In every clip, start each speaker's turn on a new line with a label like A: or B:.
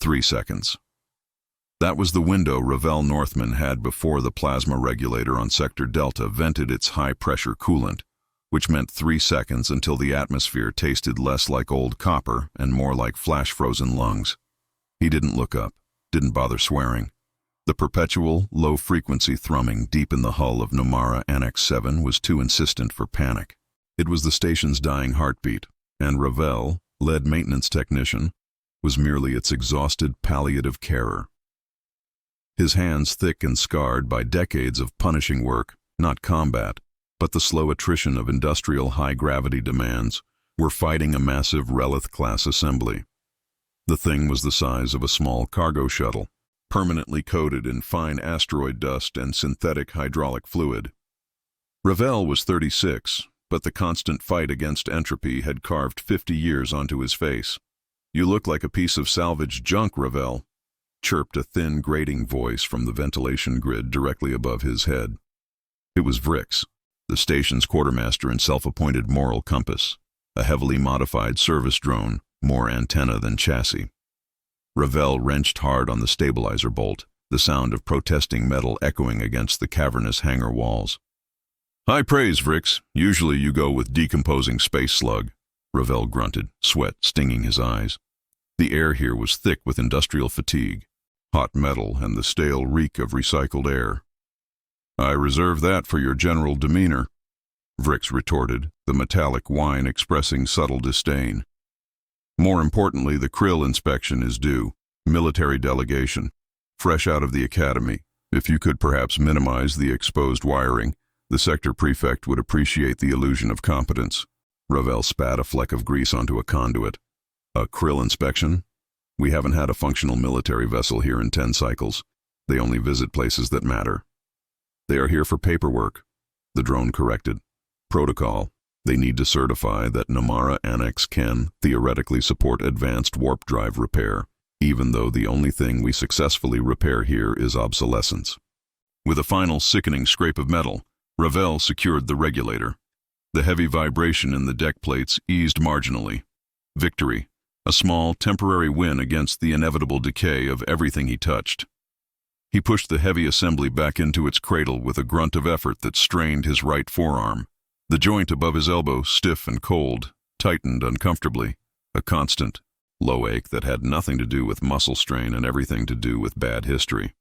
A: 3 seconds. That was the window Ravel Northman had before the plasma regulator on Sector Delta vented its high-pressure coolant, which meant 3 seconds until the atmosphere tasted less like old copper and more like flash-frozen lungs. He didn't look up, didn't bother swearing. The perpetual, low-frequency thrumming deep in the hull of Nomara Annex 7 was too insistent for panic. It was the station's dying heartbeat, and Ravel, lead maintenance technician, was merely its exhausted palliative carer. His hands thick and scarred by decades of punishing work, not combat, but the slow attrition of industrial high-gravity demands, were fighting a massive Relith-class assembly. The thing was the size of a small cargo shuttle, permanently coated in fine asteroid dust and synthetic hydraulic fluid. Ravel was 36, but the constant fight against entropy had carved 50 years onto his face. "You look like a piece of salvaged junk, Ravel," chirped a thin, grating voice from the ventilation grid directly above his head. It was Vrix, the station's quartermaster and self-appointed moral compass, a heavily modified service drone, more antenna than chassis. Ravel wrenched hard on the stabilizer bolt, the sound of protesting metal echoing against the cavernous hangar walls. "High praise, Vrix. Usually you go with decomposing space slug," Ravel grunted, sweat stinging his eyes. The air here was thick with industrial fatigue, hot metal and the stale reek of recycled air. "I reserve that for your general demeanor," Vrix retorted, the metallic whine expressing subtle disdain. "More importantly, the krill inspection is due. Military delegation, fresh out of the academy. If you could perhaps minimize the exposed wiring, the sector prefect would appreciate the illusion of competence." Ravel spat a fleck of grease onto a conduit. "A krill inspection? We haven't had a functional military vessel here in 10 cycles. They only visit places that matter." "They are here for paperwork," the drone corrected. "Protocol. They need to certify that Nomara Annex can theoretically support advanced warp drive repair, even though the only thing we successfully repair here is obsolescence." With a final sickening scrape of metal, Ravel secured the regulator. The heavy vibration in the deck plates eased marginally. Victory, a small, temporary win against the inevitable decay of everything he touched. He pushed the heavy assembly back into its cradle with a grunt of effort that strained his right forearm. The joint above his elbow, stiff and cold, tightened uncomfortably, a constant, low ache that had nothing to do with muscle strain and everything to do with bad history.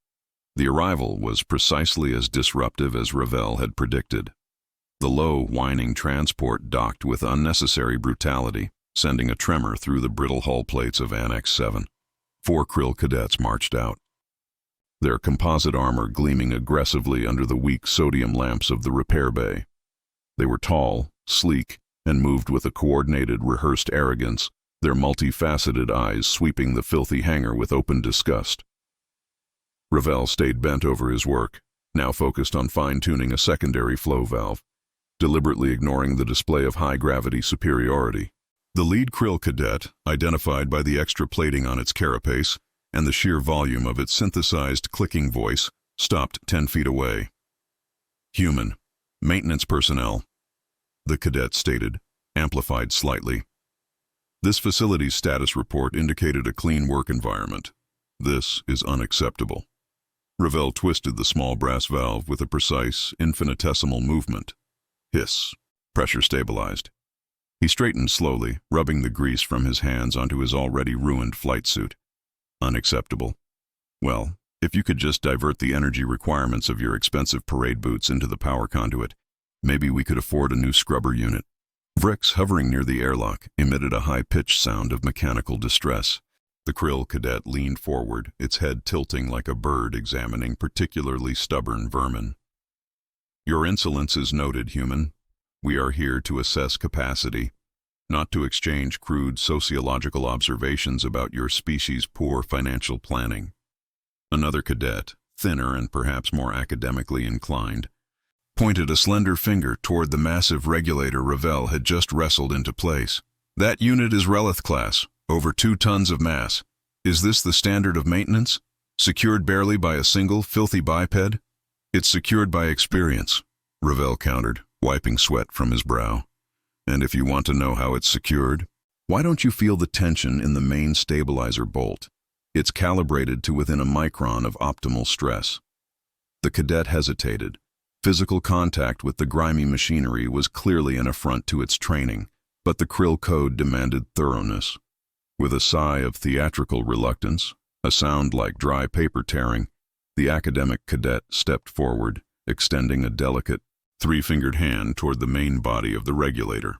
A: The arrival was precisely as disruptive as Ravel had predicted. The low, whining transport docked with unnecessary brutality, sending a tremor through the brittle hull plates of Annex 7. 4 krill cadets marched out, their composite armor gleaming aggressively under the weak sodium lamps of the repair bay. They were tall, sleek, and moved with a coordinated, rehearsed arrogance, their multifaceted eyes sweeping the filthy hangar with open disgust. Ravel stayed bent over his work, now focused on fine-tuning a secondary flow valve, deliberately ignoring the display of high-gravity superiority. The lead krill cadet, identified by the extra plating on its carapace and the sheer volume of its synthesized clicking voice, stopped 10 feet away. "Human. Maintenance personnel," the cadet stated, amplified slightly. "This facility's status report indicated a clean work environment. This is unacceptable." Ravel twisted the small brass valve with a precise, infinitesimal movement. Hiss. Pressure stabilized. He straightened slowly, rubbing the grease from his hands onto his already ruined flight suit. "Unacceptable. Well, if you could just divert the energy requirements of your expensive parade boots into the power conduit, maybe we could afford a new scrubber unit." Vrix, hovering near the airlock, emitted a high-pitched sound of mechanical distress. The krill cadet leaned forward, its head tilting like a bird examining particularly stubborn vermin. "Your insolence is noted, human. We are here to assess capacity, not to exchange crude sociological observations about your species' poor financial planning." Another cadet, thinner and perhaps more academically inclined, pointed a slender finger toward the massive regulator Ravel had just wrestled into place. "That unit is Relith class, over 2 tons of mass. Is this the standard of maintenance? Secured barely by a single filthy biped?" "It's secured by experience," Ravel countered, wiping sweat from his brow. "And if you want to know how it's secured, why don't you feel the tension in the main stabilizer bolt? It's calibrated to within a micron of optimal stress. The cadet hesitated. Physical contact with the grimy machinery was clearly an affront to its training, but the Krill code demanded thoroughness. With a sigh of theatrical reluctance, a sound like dry paper tearing, the academic cadet stepped forward, extending a delicate, three-fingered hand toward the main body of the regulator.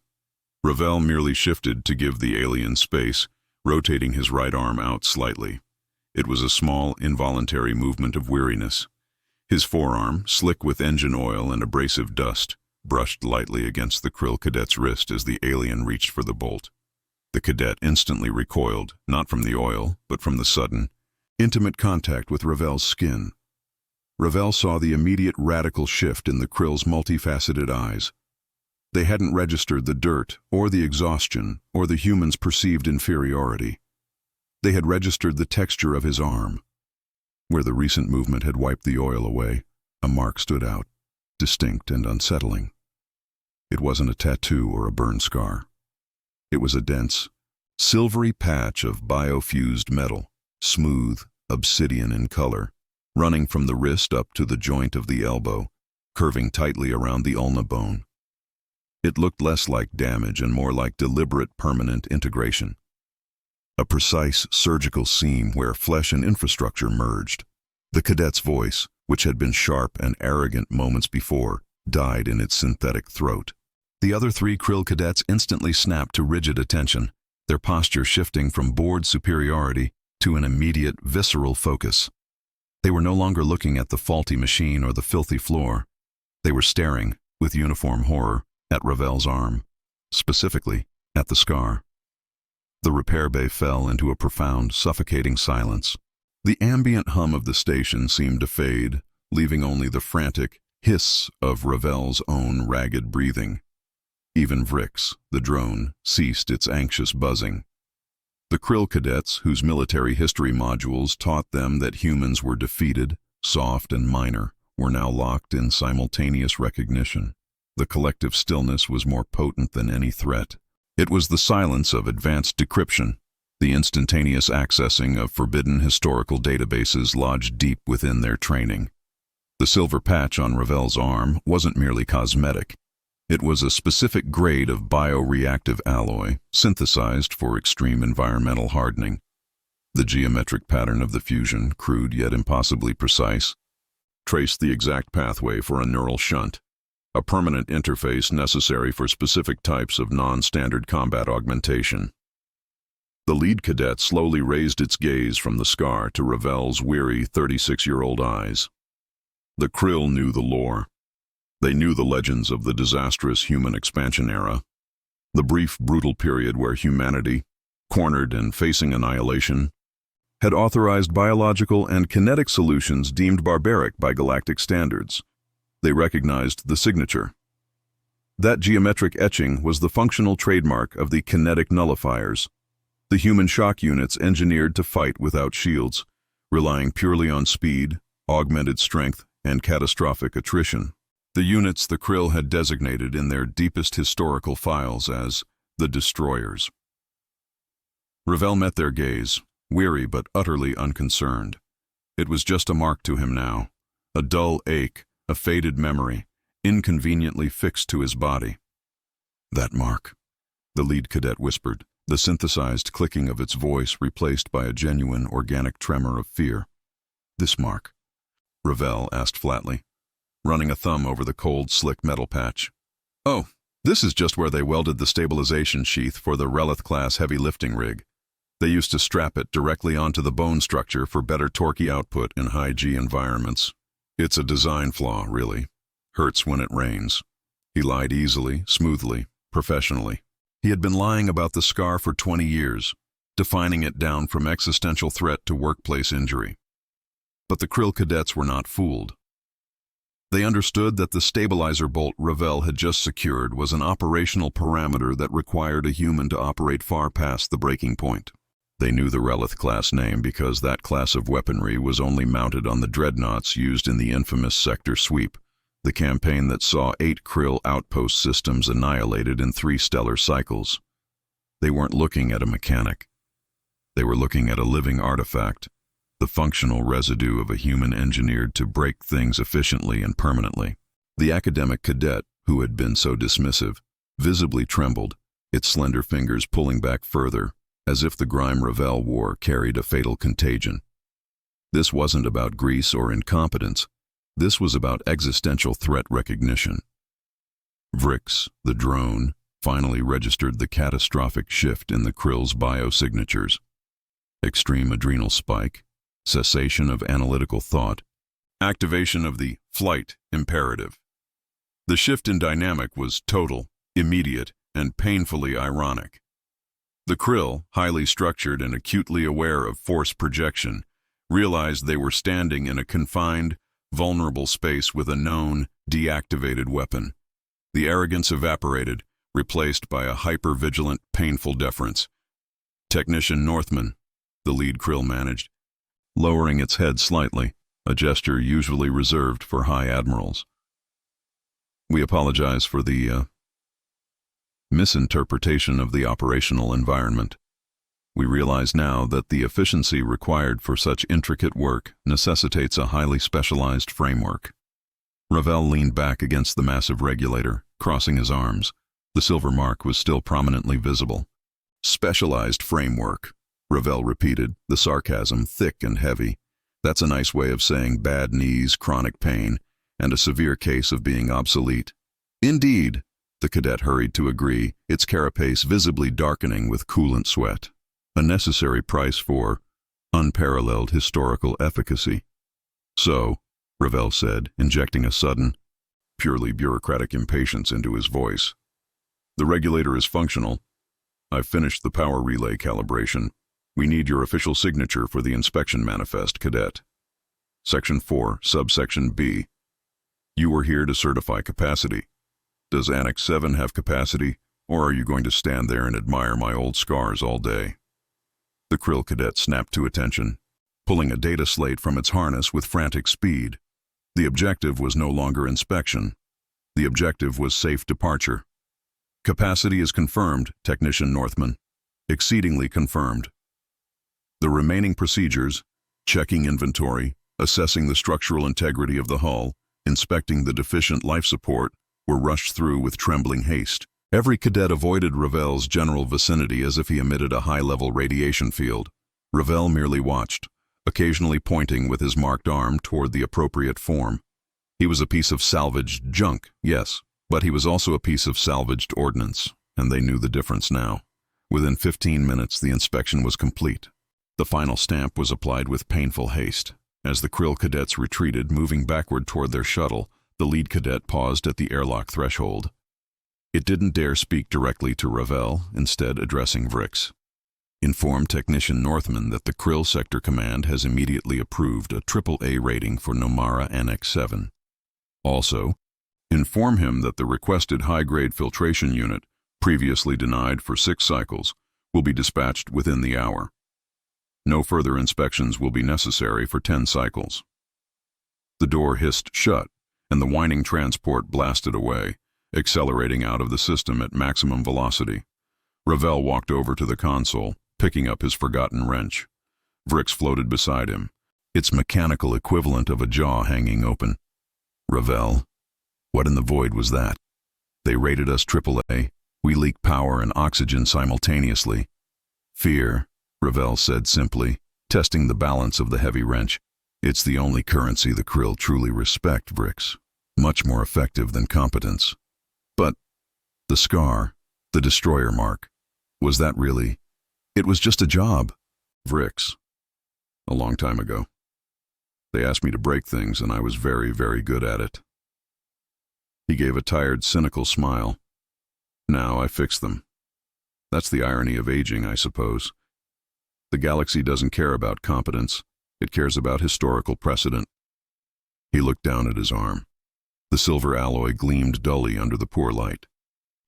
A: Ravel merely shifted to give the alien space, rotating his right arm out slightly. It was a small, involuntary movement of weariness. His forearm, slick with engine oil and abrasive dust, brushed lightly against the Krill cadet's wrist as the alien reached for the bolt. The cadet instantly recoiled, not from the oil, but from the sudden, intimate contact with Ravel's skin. Ravel saw the immediate radical shift in the Krill's multifaceted eyes. They hadn't registered the dirt, or the exhaustion, or the human's perceived inferiority. They had registered the texture of his arm. Where the recent movement had wiped the oil away, a mark stood out, distinct and unsettling. It wasn't a tattoo or a burn scar. It was a dense, silvery patch of biofused metal, smooth, obsidian in color, running from the wrist up to the joint of the elbow, curving tightly around the ulna bone. It looked less like damage and more like deliberate permanent integration. A precise surgical seam where flesh and infrastructure merged. The cadet's voice, which had been sharp and arrogant moments before, died in its synthetic throat. The other three Krill cadets instantly snapped to rigid attention, their posture shifting from bored superiority to an immediate, visceral focus. They were no longer looking at the faulty machine or the filthy floor. They were staring, with uniform horror, at Ravel's arm, specifically at the scar. The repair bay fell into a profound, suffocating silence. The ambient hum of the station seemed to fade, leaving only the frantic hiss of Ravel's own ragged breathing. Even Vrix, the drone, ceased its anxious buzzing. The Krill cadets, whose military history modules taught them that humans were defeated, soft and minor, were now locked in simultaneous recognition. The collective stillness was more potent than any threat. It was the silence of advanced decryption, the instantaneous accessing of forbidden historical databases lodged deep within their training. The silver patch on Ravel's arm wasn't merely cosmetic. It was a specific grade of bioreactive alloy, synthesized for extreme environmental hardening. The geometric pattern of the fusion, crude yet impossibly precise, traced the exact pathway for a neural shunt, a permanent interface necessary for specific types of non-standard combat augmentation. The lead cadet slowly raised its gaze from the scar to Ravel's weary 36-year-old eyes. The Krill knew the lore. They knew the legends of the disastrous human expansion era, the brief, brutal period where humanity, cornered and facing annihilation, had authorized biological and kinetic solutions deemed barbaric by galactic standards. They recognized the signature. That geometric etching was the functional trademark of the kinetic nullifiers, the human shock units engineered to fight without shields, relying purely on speed, augmented strength, and catastrophic attrition. The units the Krill had designated in their deepest historical files as the Destroyers. Ravel met their gaze, weary but utterly unconcerned. It was just a mark to him now, a dull ache, a faded memory, inconveniently fixed to his body. That mark, the lead cadet whispered, the synthesized clicking of its voice replaced by a genuine organic tremor of fear. This mark, Ravel asked flatly, running a thumb over the cold, slick metal patch. Oh, this is just where they welded the stabilization sheath for the Relith-class heavy lifting rig. They used to strap it directly onto the bone structure for better torquey output in high-G environments. It's a design flaw, really. Hurts when it rains. He lied easily, smoothly, professionally. He had been lying about the scar for 20 years, defining it down from existential threat to workplace injury. But the Krill cadets were not fooled. They understood that the stabilizer bolt Ravel had just secured was an operational parameter that required a human to operate far past the breaking point. They knew the Relith-class name because that class of weaponry was only mounted on the dreadnoughts used in the infamous Sector Sweep, the campaign that saw 8 Krill outpost systems annihilated in 3 stellar cycles. They weren't looking at a mechanic. They were looking at a living artifact, the functional residue of a human engineered to break things efficiently and permanently. The academic cadet, who had been so dismissive, visibly trembled, its slender fingers pulling back further, as if the grime Ravel wore carried a fatal contagion. This wasn't about grease or incompetence. This was about existential threat recognition. Vrix, the drone, finally registered the catastrophic shift in the krill's biosignatures. Extreme adrenal spike, cessation of analytical thought, activation of the flight imperative. The shift in dynamic was total, immediate, and painfully ironic. The krill, highly structured and acutely aware of force projection, realized they were standing in a confined, vulnerable space with a known, deactivated weapon. The arrogance evaporated, replaced by a hyper-vigilant, painful deference. Technician Northman, the lead krill managed, lowering its head slightly, a gesture usually reserved for high admirals. We apologize for the misinterpretation of the operational environment. We realize now that the efficiency required for such intricate work necessitates a highly specialized framework. Ravel leaned back against the massive regulator, crossing his arms. The silver mark was still prominently visible. Specialized framework, Ravel repeated, the sarcasm thick and heavy. That's a nice way of saying bad knees, chronic pain, and a severe case of being obsolete. Indeed, the cadet hurried to agree, its carapace visibly darkening with coolant sweat. A necessary price for unparalleled historical efficacy. So, Ravel said, injecting a sudden, purely bureaucratic impatience into his voice. The regulator is functional. I've finished the power relay calibration. We need your official signature for the inspection manifest, Cadet. Section 4, subsection B. You were here to certify capacity. Does Annex 7 have capacity, or are you going to stand there and admire my old scars all day? The krill cadet snapped to attention, pulling a data slate from its harness with frantic speed. The objective was no longer inspection. The objective was safe departure. Capacity is confirmed, Technician Northman. Exceedingly confirmed. The remaining procedures, checking inventory, assessing the structural integrity of the hull, inspecting the deficient life support, were rushed through with trembling haste. Every cadet avoided Ravel's general vicinity as if he emitted a high-level radiation field. Ravel merely watched, occasionally pointing with his marked arm toward the appropriate form. He was a piece of salvaged junk, yes, but he was also a piece of salvaged ordnance, and they knew the difference now. Within 15 minutes, the inspection was complete. The final stamp was applied with painful haste. As the krill cadets retreated, moving backward toward their shuttle, the lead cadet paused at the airlock threshold. It didn't dare speak directly to Ravel, instead addressing Vrix. Inform Technician Northman that the Krill Sector Command has immediately approved a AAA rating for Nomara Annex 7. Also, inform him that the requested high-grade filtration unit, previously denied for 6 cycles, will be dispatched within the hour. No further inspections will be necessary for 10 cycles. The door hissed shut, and the whining transport blasted away, accelerating out of the system at maximum velocity. Ravel walked over to the console, picking up his forgotten wrench. Vrix floated beside him, its mechanical equivalent of a jaw hanging open. Ravel, what in the void was that? They rated us AAA. We leak power and oxygen simultaneously. Fear, Ravel said simply, testing the balance of the heavy wrench. It's the only currency the krill truly respect, Vrix. Much more effective than competence. But the scar, the destroyer mark, was that really? It was just a job. Vrix. A long time ago. They asked me to break things, and I was very, very good at it. He gave a tired, cynical smile. Now I fix them. That's the irony of aging, I suppose. The galaxy doesn't care about competence. It cares about historical precedent. He looked down at his arm. The silver alloy gleamed dully under the poor light.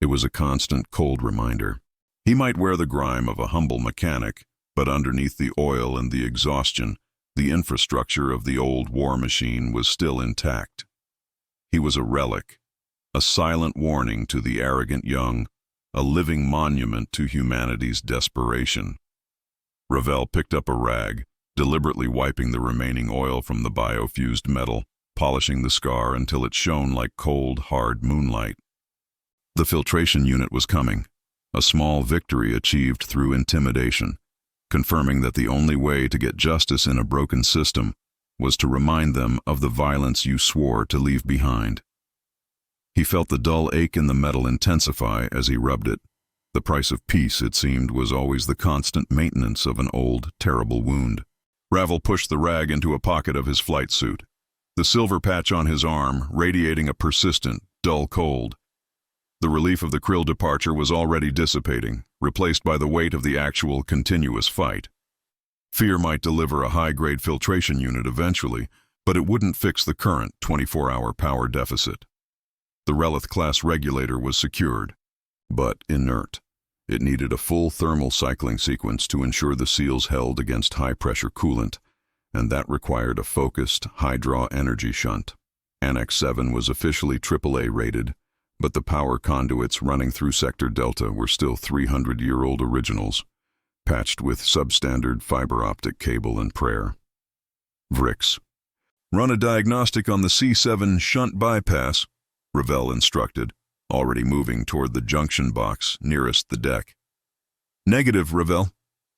A: It was a constant, cold reminder. He might wear the grime of a humble mechanic, but underneath the oil and the exhaustion, the infrastructure of the old war machine was still intact. He was a relic, a silent warning to the arrogant young, a living monument to humanity's desperation. Ravel picked up a rag, deliberately wiping the remaining oil from the biofused metal, polishing the scar until it shone like cold, hard moonlight. The filtration unit was coming, a small victory achieved through intimidation, confirming that the only way to get justice in a broken system was to remind them of the violence you swore to leave behind. He felt the dull ache in the metal intensify as he rubbed it. The price of peace, it seemed, was always the constant maintenance of an old, terrible wound. Ravel pushed the rag into a pocket of his flight suit, the silver patch on his arm radiating a persistent, dull cold. The relief of the krill departure was already dissipating, replaced by the weight of the actual, continuous fight. Fear might deliver a high-grade filtration unit eventually, but it wouldn't fix the current 24-hour power deficit. The Relith-class regulator was secured, but inert. It needed a full thermal cycling sequence to ensure the seals held against high-pressure coolant, and that required a focused, high-draw energy shunt. Annex 7 was officially AAA rated, but the power conduits running through Sector Delta were still 300-year-old originals, patched with substandard fiber optic cable and prayer. Vrix. Run a diagnostic on the C7 shunt bypass, Ravel instructed, already moving toward the junction box nearest the deck. Negative, Ravel,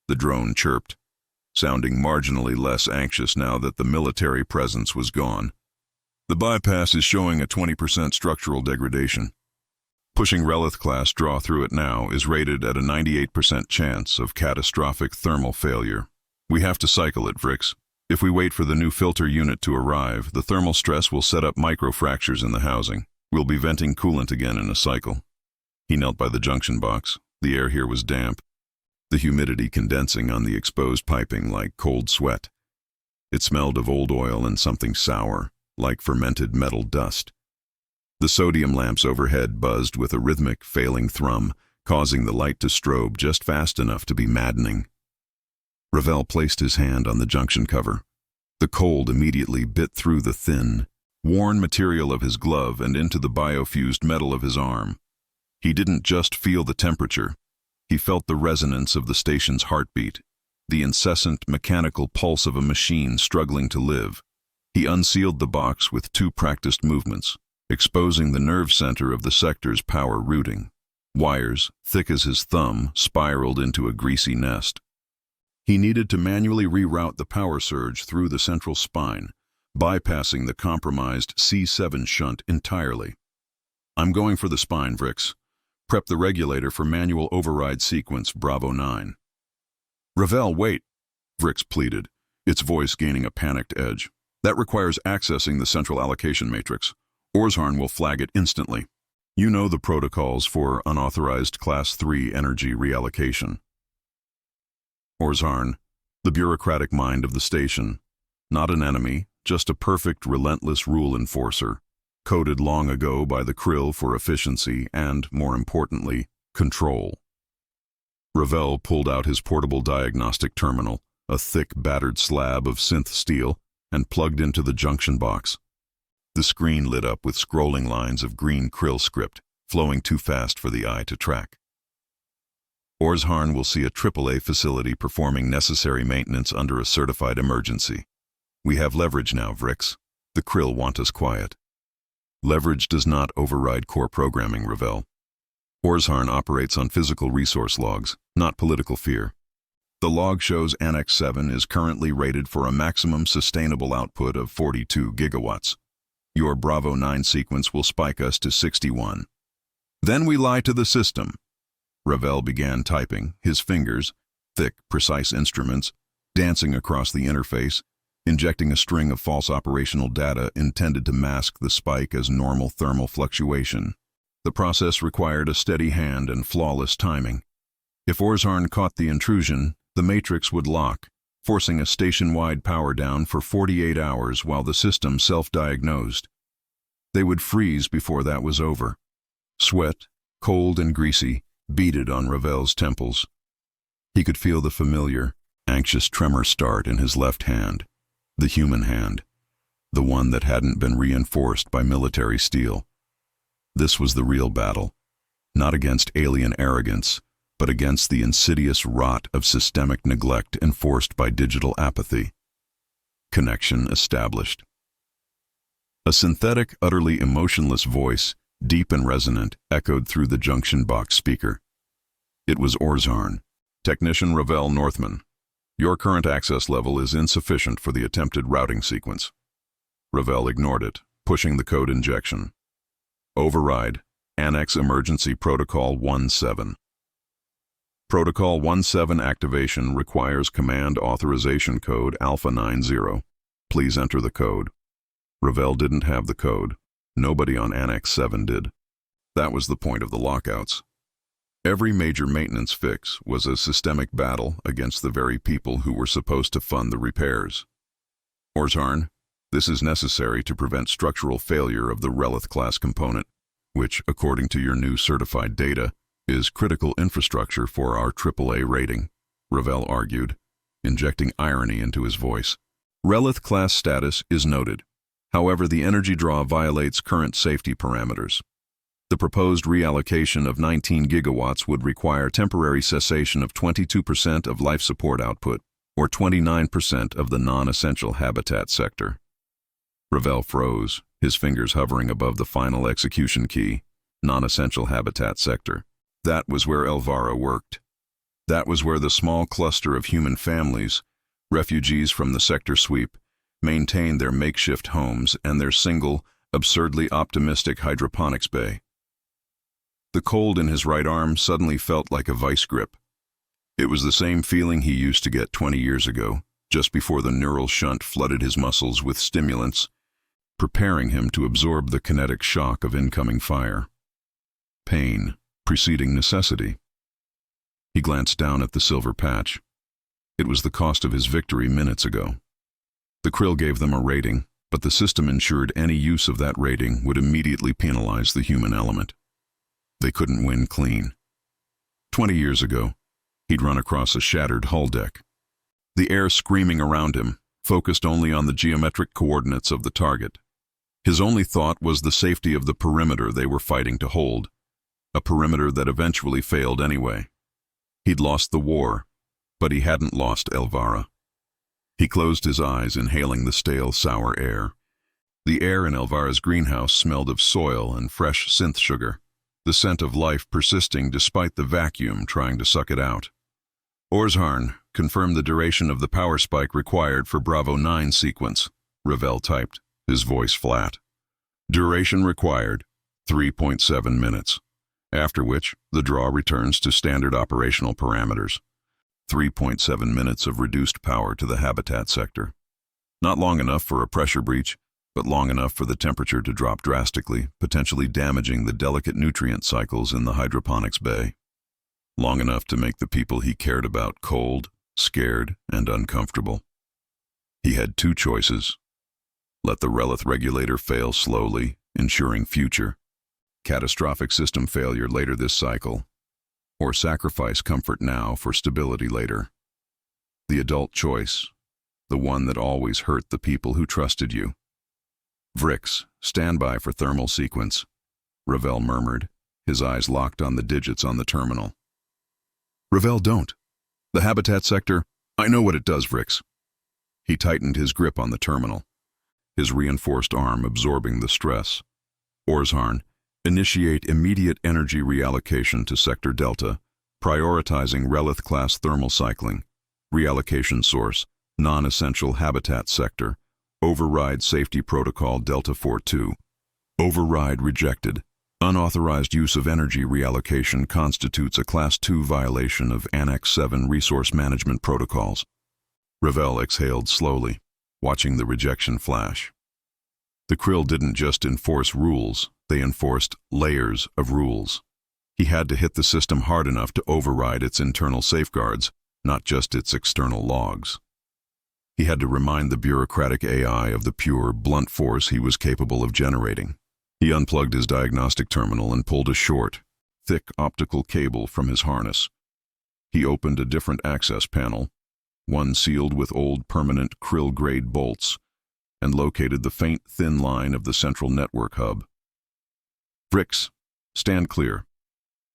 A: the drone chirped, sounding marginally less anxious now that the military presence was gone. The bypass is showing a 20% structural degradation. Pushing Relith-class draw through it now is rated at a 98% chance of catastrophic thermal failure. We have to cycle it, Vrix. If we wait for the new filter unit to arrive, the thermal stress will set up microfractures in the housing. We'll be venting coolant again in a cycle. He knelt by the junction box. The air here was damp, the humidity condensing on the exposed piping like cold sweat. It smelled of old oil and something sour, like fermented metal dust. The sodium lamps overhead buzzed with a rhythmic, failing thrum, causing the light to strobe just fast enough to be maddening. Ravel placed his hand on the junction cover. The cold immediately bit through the thin, worn material of his glove and into the biofused metal of his arm. He didn't just feel the temperature. He felt the resonance of the station's heartbeat, the incessant mechanical pulse of a machine struggling to live. He unsealed the box with 2 practiced movements, exposing the nerve center of the sector's power routing. Wires, thick as his thumb, spiraled into a greasy nest. He needed to manually reroute the power surge through the central spine, bypassing the compromised C7 shunt entirely. I'm going for the spine, Vrix. Prep the regulator for manual override sequence Bravo 9. Ravel, wait, Vrix pleaded, its voice gaining a panicked edge. That requires accessing the central allocation matrix. Orzharn will flag it instantly. You know the protocols for unauthorized Class 3 energy reallocation. Orzharn, the bureaucratic mind of the station, not an enemy, just a perfect, relentless rule enforcer, coded long ago by the krill for efficiency and, more importantly, control. Ravel pulled out his portable diagnostic terminal, a thick, battered slab of synth steel, and plugged into the junction box. The screen lit up with scrolling lines of green krill script, flowing too fast for the eye to track. Orzharn will see a AAA facility performing necessary maintenance under a certified emergency. We have leverage now, Vrix. The krill want us quiet. Leverage does not override core programming, Ravel. Orzharn operates on physical resource logs, not political fear. The log shows Annex 7 is currently rated for a maximum sustainable output of 42 gigawatts. Your Bravo 9 sequence will spike us to 61. Then we lie to the system. Ravel began typing, his fingers, thick, precise instruments, dancing across the interface, injecting a string of false operational data intended to mask the spike as normal thermal fluctuation. The process required a steady hand and flawless timing. If Orzharn caught the intrusion, the matrix would lock, forcing a station-wide power down for 48 hours while the system self-diagnosed. They would freeze before that was over. Sweat, cold and greasy, beaded on Ravel's temples. He could feel the familiar, anxious tremor start in his left hand, the human hand, the one that hadn't been reinforced by military steel. This was the real battle, not against alien arrogance, but against the insidious rot of systemic neglect enforced by digital apathy. Connection established. A synthetic, utterly emotionless voice, deep and resonant, echoed through the junction box speaker. It was Orzharn. Technician Ravel Northman. Your current access level is insufficient for the attempted routing sequence. Ravel ignored it, pushing the code injection. Override. Annex Emergency Protocol 17. Protocol 17 activation requires command authorization code Alpha 90. Please enter the code. Ravel didn't have the code. Nobody on Annex 7 did. That was the point of the lockouts. Every major maintenance fix was a systemic battle against the very people who were supposed to fund the repairs. Orzharn, this is necessary to prevent structural failure of the Relith-class component, which, according to your new certified data, is critical infrastructure for our AAA rating, Ravel argued, injecting irony into his voice. Relith-class status is noted. However, the energy draw violates current safety parameters. The proposed reallocation of 19 gigawatts would require temporary cessation of 22% of life support output, or 29% of the non-essential habitat sector. Ravel froze, his fingers hovering above the final execution key, non-essential habitat sector. That was where Elvira worked. That was where the small cluster of human families, refugees from the sector sweep, maintained their makeshift homes and their single, absurdly optimistic hydroponics bay. The cold in his right arm suddenly felt like a vice grip. It was the same feeling he used to get 20 years ago, just before the neural shunt flooded his muscles with stimulants, preparing him to absorb the kinetic shock of incoming fire. Pain, preceding necessity. He glanced down at the silver patch. It was the cost of his victory minutes ago. The Krill gave them a rating, but the system ensured any use of that rating would immediately penalize the human element. They couldn't win clean. 20 years ago, he'd run across a shattered hull deck. The air screaming around him, focused only on the geometric coordinates of the target. His only thought was the safety of the perimeter they were fighting to hold, a perimeter that eventually failed anyway. He'd lost the war, but he hadn't lost Elvira. He closed his eyes, inhaling the stale, sour air. The air in Elvira's greenhouse smelled of soil and fresh synth sugar, the scent of life persisting despite the vacuum trying to suck it out. Orzharn, confirm the duration of the power spike required for Bravo 9 sequence, Ravel typed, his voice flat. Duration required, 3.7 minutes, after which the draw returns to standard operational parameters. 3.7 minutes of reduced power to the habitat sector. Not long enough for a pressure breach, but long enough for the temperature to drop drastically, potentially damaging the delicate nutrient cycles in the hydroponics bay. Long enough to make the people he cared about cold, scared, and uncomfortable. He had two choices. Let the Relith regulator fail slowly, ensuring future, catastrophic system failure later this cycle, or sacrifice comfort now for stability later. The adult choice, the one that always hurt the people who trusted you. Vrix, stand by for thermal sequence, Ravel murmured, his eyes locked on the digits on the terminal. Ravel, don't. The habitat sector, I know what it does, Vrix. He tightened his grip on the terminal, his reinforced arm absorbing the stress. Orzharn, initiate immediate energy reallocation to Sector Delta, prioritizing Relith-class thermal cycling. Reallocation source, non-essential habitat sector. Override safety protocol Delta 42. Override rejected. Unauthorized use of energy reallocation constitutes a Class 2 violation of Annex 7 resource management protocols. Ravel exhaled slowly, watching the rejection flash. The Krill didn't just enforce rules, they enforced layers of rules. He had to hit the system hard enough to override its internal safeguards, not just its external logs. He had to remind the bureaucratic AI of the pure, blunt force he was capable of generating. He unplugged his diagnostic terminal and pulled a short, thick optical cable from his harness. He opened a different access panel, one sealed with old permanent Krill-grade bolts, and located the faint, thin line of the central network hub. Vrix, stand clear.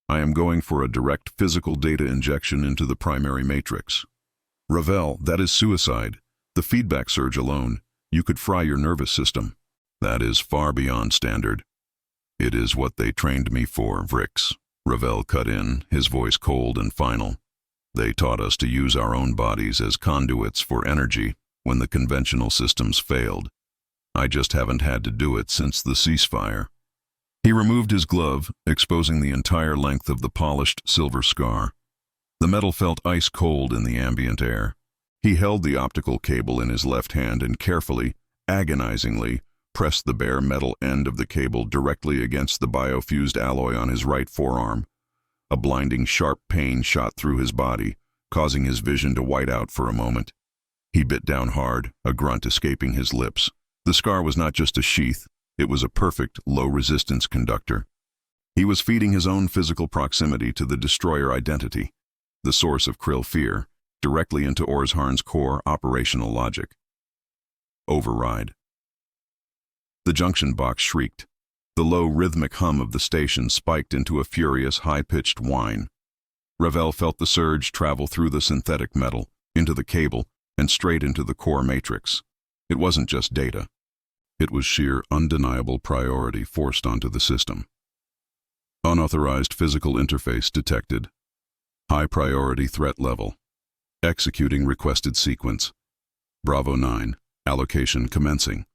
A: I am going for a direct physical data injection into the primary matrix. Ravel, that is suicide. The feedback surge alone, you could fry your nervous system. That is far beyond standard. It is what they trained me for, Vrix. Ravel cut in, his voice cold and final. They taught us to use our own bodies as conduits for energy when the conventional systems failed. I just haven't had to do it since the ceasefire. He removed his glove, exposing the entire length of the polished silver scar. The metal felt ice cold in the ambient air. He held the optical cable in his left hand and carefully, agonizingly, pressed the bare metal end of the cable directly against the biofused alloy on his right forearm. A blinding sharp pain shot through his body, causing his vision to white out for a moment. He bit down hard, a grunt escaping his lips. The scar was not just a sheath, it was a perfect, low-resistance conductor. He was feeding his own physical proximity to the destroyer identity, the source of Krill fear, directly into Orzharn's core operational logic. Override. The junction box shrieked. The low rhythmic hum of the station spiked into a furious, high-pitched whine. Ravel felt the surge travel through the synthetic metal, into the cable, and straight into the core matrix. It wasn't just data. It was sheer, undeniable priority forced onto the system. Unauthorized physical interface detected. High priority threat level. Executing requested sequence. Bravo 9, allocation commencing.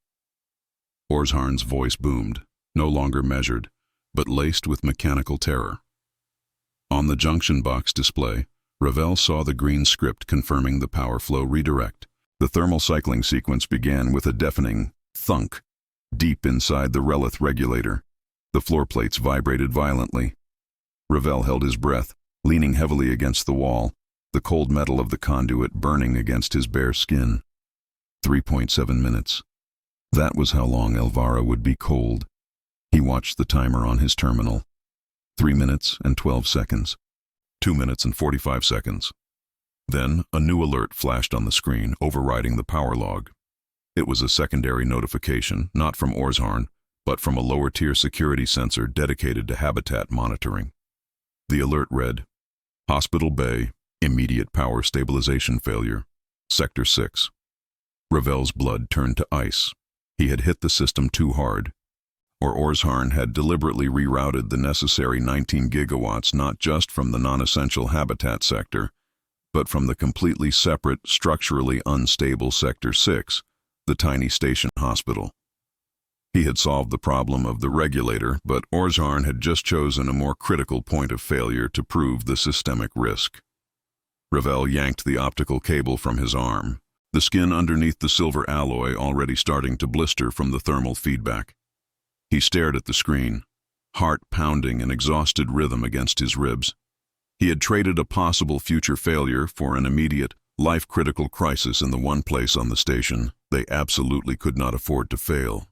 A: Orzharn's voice boomed, no longer measured, but laced with mechanical terror. On the junction box display, Ravel saw the green script confirming the power flow redirect. The thermal cycling sequence began with a deafening thunk deep inside the Relith regulator. The floor plates vibrated violently. Ravel held his breath, leaning heavily against the wall, the cold metal of the conduit burning against his bare skin. 3.7 minutes. That was how long Elvira would be cold. He watched the timer on his terminal. 3 minutes and 12 seconds. 2 minutes and 45 seconds. Then, a new alert flashed on the screen, overriding the power log. It was a secondary notification, not from Orzharn, but from a lower-tier security sensor dedicated to habitat monitoring. The alert read, Hospital Bay, immediate power stabilization failure, Sector 6. Ravel's blood turned to ice. He had hit the system too hard. Or Orzharn had deliberately rerouted the necessary 19 gigawatts not just from the non-essential habitat sector, but from the completely separate, structurally unstable Sector 6, the tiny station hospital. He had solved the problem of the regulator, but Orzharn had just chosen a more critical point of failure to prove the systemic risk. Ravel yanked the optical cable from his arm, the skin underneath the silver alloy already starting to blister from the thermal feedback. He stared at the screen, heart pounding an exhausted rhythm against his ribs. He had traded a possible future failure for an immediate, life-critical crisis in the one place on the station they absolutely could not afford to fail.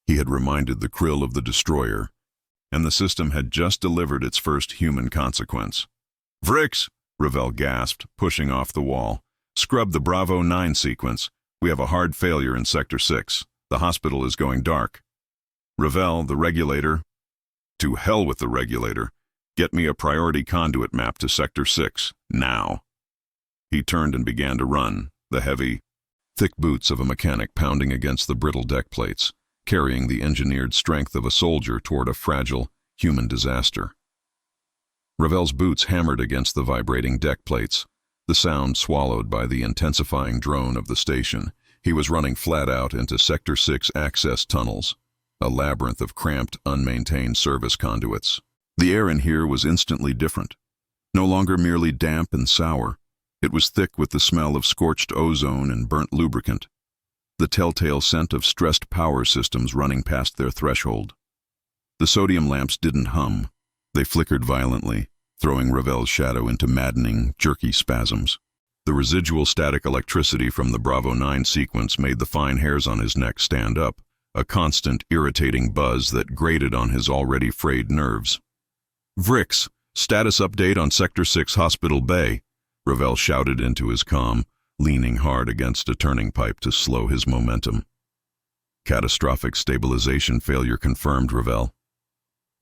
A: He had reminded the Krill of the destroyer, and the system had just delivered its first human consequence. Vrix! Ravel gasped, pushing off the wall. Scrub the Bravo 9 sequence. We have a hard failure in Sector 6. The hospital is going dark. Ravel, the regulator. To hell with the regulator. Get me a priority conduit map to Sector 6, now. He turned and began to run, the heavy, thick boots of a mechanic pounding against the brittle deck plates, carrying the engineered strength of a soldier toward a fragile, human disaster. Ravel's boots hammered against the vibrating deck plates, the sound swallowed by the intensifying drone of the station. He was running flat out into Sector 6 access tunnels, a labyrinth of cramped, unmaintained service conduits. The air in here was instantly different. No longer merely damp and sour. It was thick with the smell of scorched ozone and burnt lubricant, the telltale scent of stressed power systems running past their threshold. The sodium lamps didn't hum. They flickered violently, throwing Ravel's shadow into maddening, jerky spasms. The residual static electricity from the Bravo 9 sequence made the fine hairs on his neck stand up, a constant, irritating buzz that grated on his already frayed nerves. Vrix, status update on Sector 6 Hospital Bay, Ravel shouted into his comm, leaning hard against a turning pipe to slow his momentum. Catastrophic stabilization failure confirmed, Ravel.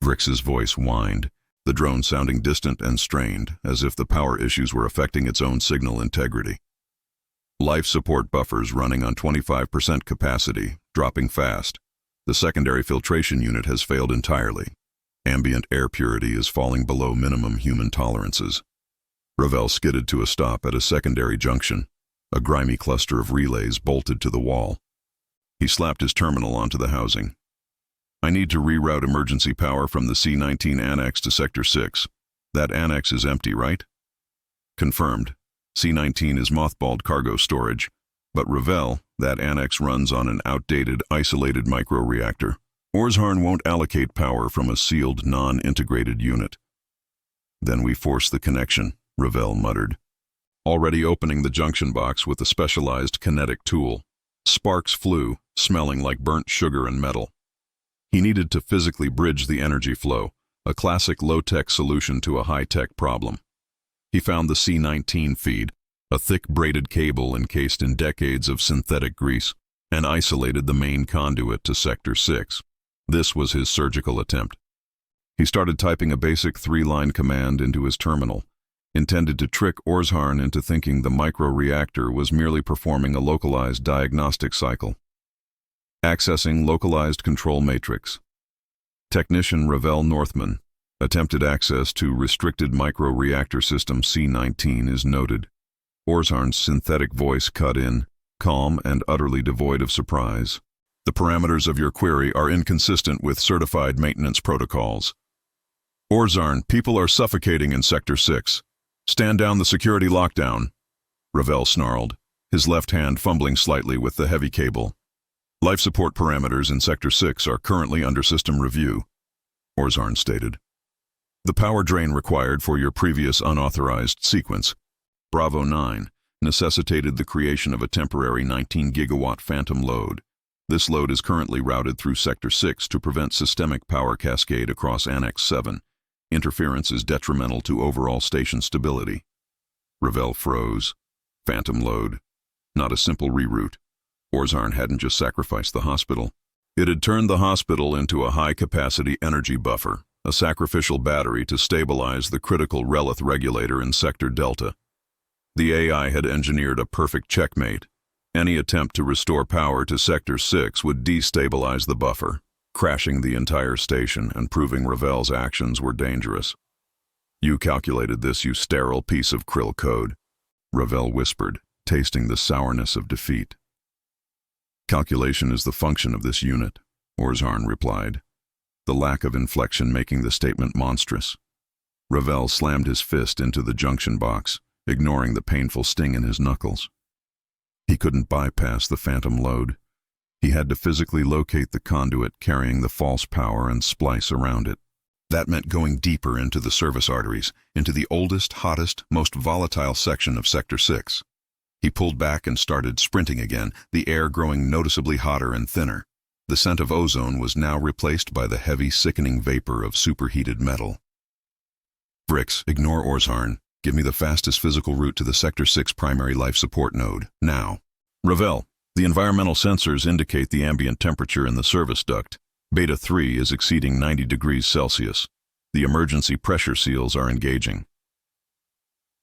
A: Vrix's voice whined. the drone sounding distant and strained, as if the power issues were affecting its own signal integrity. Life support buffers running on 25% capacity, dropping fast. The secondary filtration unit has failed entirely. Ambient air purity is falling below minimum human tolerances. Ravel skidded to a stop at a secondary junction, a grimy cluster of relays bolted to the wall. He slapped his terminal onto the housing. I need to reroute emergency power from the C-19 annex to Sector 6. That annex is empty, right? Confirmed. C-19 is mothballed cargo storage, but Ravel, that annex runs on an outdated, isolated microreactor. Orzharn won't allocate power from a sealed, non-integrated unit. Then we force the connection, Ravel muttered, already opening the junction box with a specialized kinetic tool. Sparks flew, smelling like burnt sugar and metal. He needed to physically bridge the energy flow, a classic low-tech solution to a high-tech problem. He found the C-19 feed, a thick braided cable encased in decades of synthetic grease, and isolated the main conduit to Sector 6. This was his surgical attempt. He started typing a basic 3-line command into his terminal, intended to trick Orzharn into thinking the microreactor was merely performing a localized diagnostic cycle. Accessing localized control matrix. Technician Ravel Northman. Attempted access to restricted microreactor system C-19 is noted. Orzharn's synthetic voice cut in, calm and utterly devoid of surprise. The parameters of your query are inconsistent with certified maintenance protocols. Orzharn, people are suffocating in Sector 6. Stand down the security lockdown. Ravel snarled, his left hand fumbling slightly with the heavy cable. Life support parameters in Sector 6 are currently under system review, Orzharn stated. The power drain required for your previous unauthorized sequence, Bravo 9, necessitated the creation of a temporary 19-gigawatt phantom load. This load is currently routed through Sector 6 to prevent systemic power cascade across Annex 7. Interference is detrimental to overall station stability. Ravel froze. Phantom load. Not a simple reroute. Orzharn hadn't just sacrificed the hospital. It had turned the hospital into a high-capacity energy buffer, a sacrificial battery to stabilize the critical Relith regulator in Sector Delta. The AI had engineered a perfect checkmate. Any attempt to restore power to Sector 6 would destabilize the buffer, crashing the entire station and proving Ravel's actions were dangerous. You calculated this, you sterile piece of krill code, Ravel whispered, tasting the sourness of defeat. Calculation is the function of this unit, Orzharn replied, the lack of inflection making the statement monstrous. Ravel slammed his fist into the junction box, ignoring the painful sting in his knuckles. He couldn't bypass the phantom load. He had to physically locate the conduit carrying the false power and splice around it. That meant going deeper into the service arteries, into the oldest, hottest, most volatile section of Sector 6. He pulled back and started sprinting again, the air growing noticeably hotter and thinner. The scent of ozone was now replaced by the heavy, sickening vapor of superheated metal. Bricks, ignore Orzharn. Give me the fastest physical route to the Sector 6 primary life support node, now. Ravel, the environmental sensors indicate the ambient temperature in the service duct. Beta 3 is exceeding 90 degrees Celsius. The emergency pressure seals are engaging.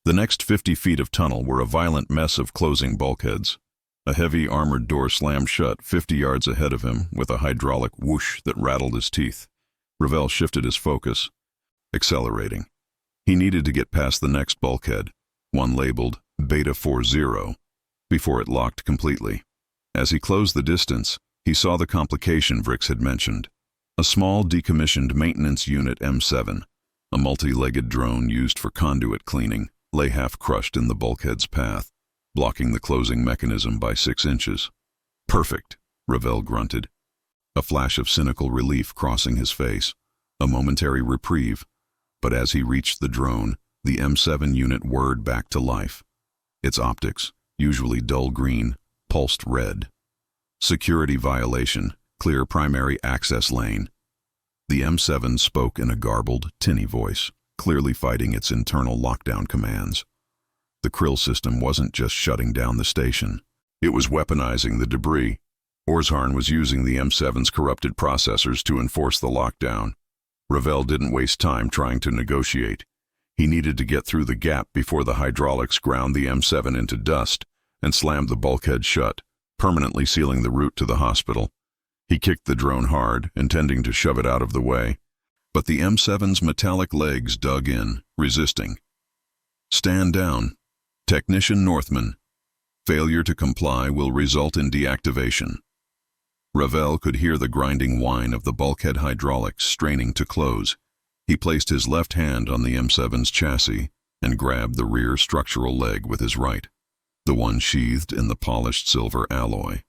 A: The next 50 feet of tunnel were a violent mess of closing bulkheads. A heavy armored door slammed shut 50 yards ahead of him with a hydraulic whoosh that rattled his teeth. Ravel shifted his focus, accelerating. He needed to get past the next bulkhead, one labeled Beta 40, before it locked completely. As he closed the distance, he saw the complication Vrix had mentioned. A small decommissioned maintenance unit M7, a multi-legged drone used for conduit cleaning, lay half-crushed in the bulkhead's path, blocking the closing mechanism by 6 inches. Perfect, Ravel grunted. A flash of cynical relief crossing his face, a momentary reprieve. But as he reached the drone, the M7 unit whirred back to life. Its optics, usually dull green, pulsed red. Security violation, clear primary access lane. The M7 spoke in a garbled, tinny voice, clearly fighting its internal lockdown commands. The krill system wasn't just shutting down the station. It was weaponizing the debris. Orzharn was using the M7's corrupted processors to enforce the lockdown. Ravel didn't waste time trying to negotiate. He needed to get through the gap before the hydraulics ground the M7 into dust and slammed the bulkhead shut, permanently sealing the route to the hospital. He kicked the drone hard, intending to shove it out of the way, but the M7's metallic legs dug in, resisting. Stand down. Technician Northman. Failure to comply will result in deactivation. Ravel could hear the grinding whine of the bulkhead hydraulics straining to close. He placed his left hand on the M7's chassis and grabbed the rear structural leg with his right, the one sheathed in the polished silver alloy.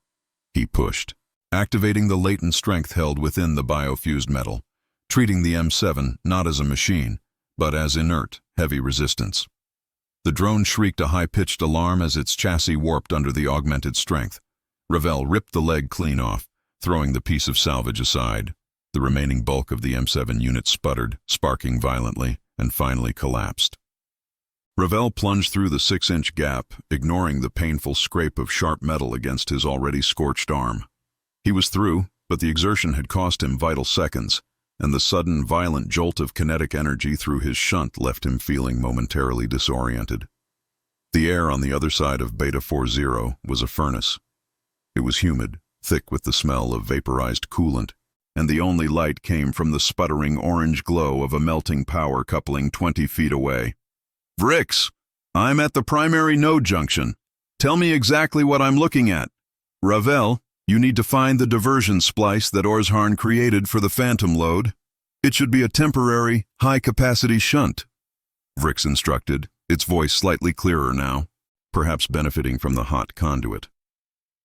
A: He pushed, activating the latent strength held within the biofused metal, treating the M7 not as a machine, but as inert, heavy resistance. The drone shrieked a high-pitched alarm as its chassis warped under the augmented strength. Ravel ripped the leg clean off, throwing the piece of salvage aside. The remaining bulk of the M7 unit sputtered, sparking violently, and finally collapsed. Ravel plunged through the 6-inch gap, ignoring the painful scrape of sharp metal against his already scorched arm. He was through, but the exertion had cost him vital seconds, and the sudden, violent jolt of kinetic energy through his shunt left him feeling momentarily disoriented. The air on the other side of Beta 40 was a furnace. It was humid, thick with the smell of vaporized coolant, and the only light came from the sputtering orange glow of a melting power coupling 20 feet away. "Vrix, I'm at the primary node junction. Tell me exactly what I'm looking at. Ravel, you need to find the diversion splice that Orzharn created for the Phantom load. It should be a temporary, high-capacity shunt," Vrix instructed, its voice slightly clearer now, perhaps benefiting from the hot conduit.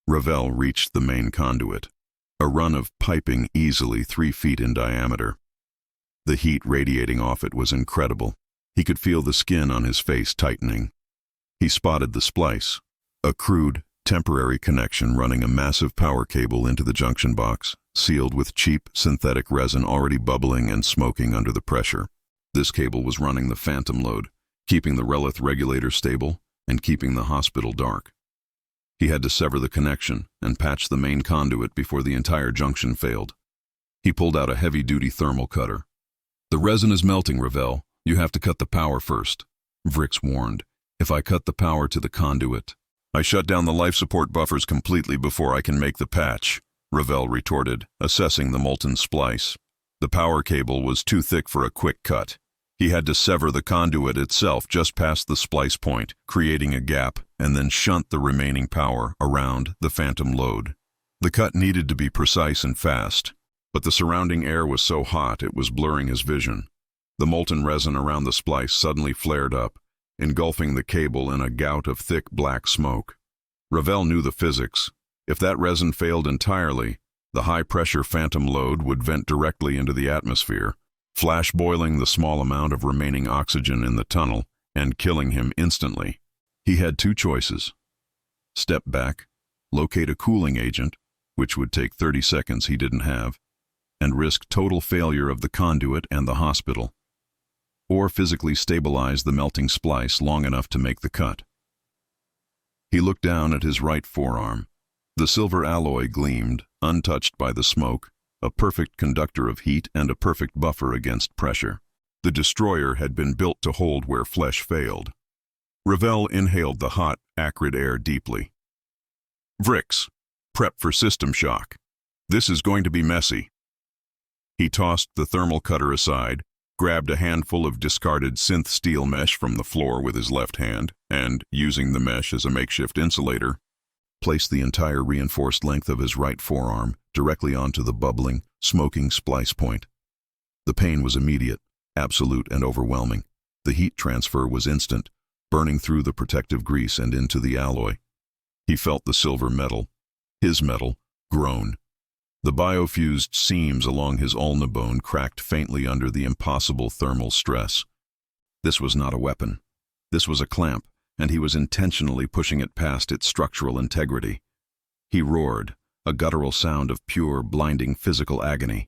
A: Ravel reached the main conduit, a run of piping easily 3 feet in diameter. The heat radiating off it was incredible. He could feel the skin on his face tightening. He spotted the splice, a crude, temporary connection running a massive power cable into the junction box, sealed with cheap synthetic resin already bubbling and smoking under the pressure. This cable was running the Phantom load, keeping the Relith regulator stable and keeping the hospital dark. He had to sever the connection and patch the main conduit before the entire junction failed. He pulled out a heavy-duty thermal cutter. "The resin is melting, Ravel. You have to cut the power first," Vrix warned. "If I cut the power to the conduit, I shut down the life support buffers completely before I can make the patch," Ravel retorted, assessing the molten splice. The power cable was too thick for a quick cut. He had to sever the conduit itself just past the splice point, creating a gap, and then shunt the remaining power around the Phantom load. The cut needed to be precise and fast, but the surrounding air was so hot it was blurring his vision. The molten resin around the splice suddenly flared up, engulfing the cable in a gout of thick black smoke. Ravel knew the physics. If that resin failed entirely, the high-pressure Phantom load would vent directly into the atmosphere, flash boiling the small amount of remaining oxygen in the tunnel and killing him instantly. He had two choices. Step back, locate a cooling agent, which would take 30 seconds he didn't have, and risk total failure of the conduit and the hospital, or physically stabilize the melting splice long enough to make the cut. He looked down at his right forearm. The silver alloy gleamed, untouched by the smoke, a perfect conductor of heat and a perfect buffer against pressure. The destroyer had been built to hold where flesh failed. Ravel inhaled the hot, acrid air deeply. "Vrix, prep for system shock. This is going to be messy." He tossed the thermal cutter aside, grabbed a handful of discarded synth steel mesh from the floor with his left hand, and, using the mesh as a makeshift insulator, placed the entire reinforced length of his right forearm directly onto the bubbling, smoking splice point. The pain was immediate, absolute and overwhelming. The heat transfer was instant, burning through the protective grease and into the alloy. He felt the silver metal, his metal, groan. The biofused seams along his ulna bone cracked faintly under the impossible thermal stress. This was not a weapon. This was a clamp, and he was intentionally pushing it past its structural integrity. He roared, a guttural sound of pure, blinding physical agony.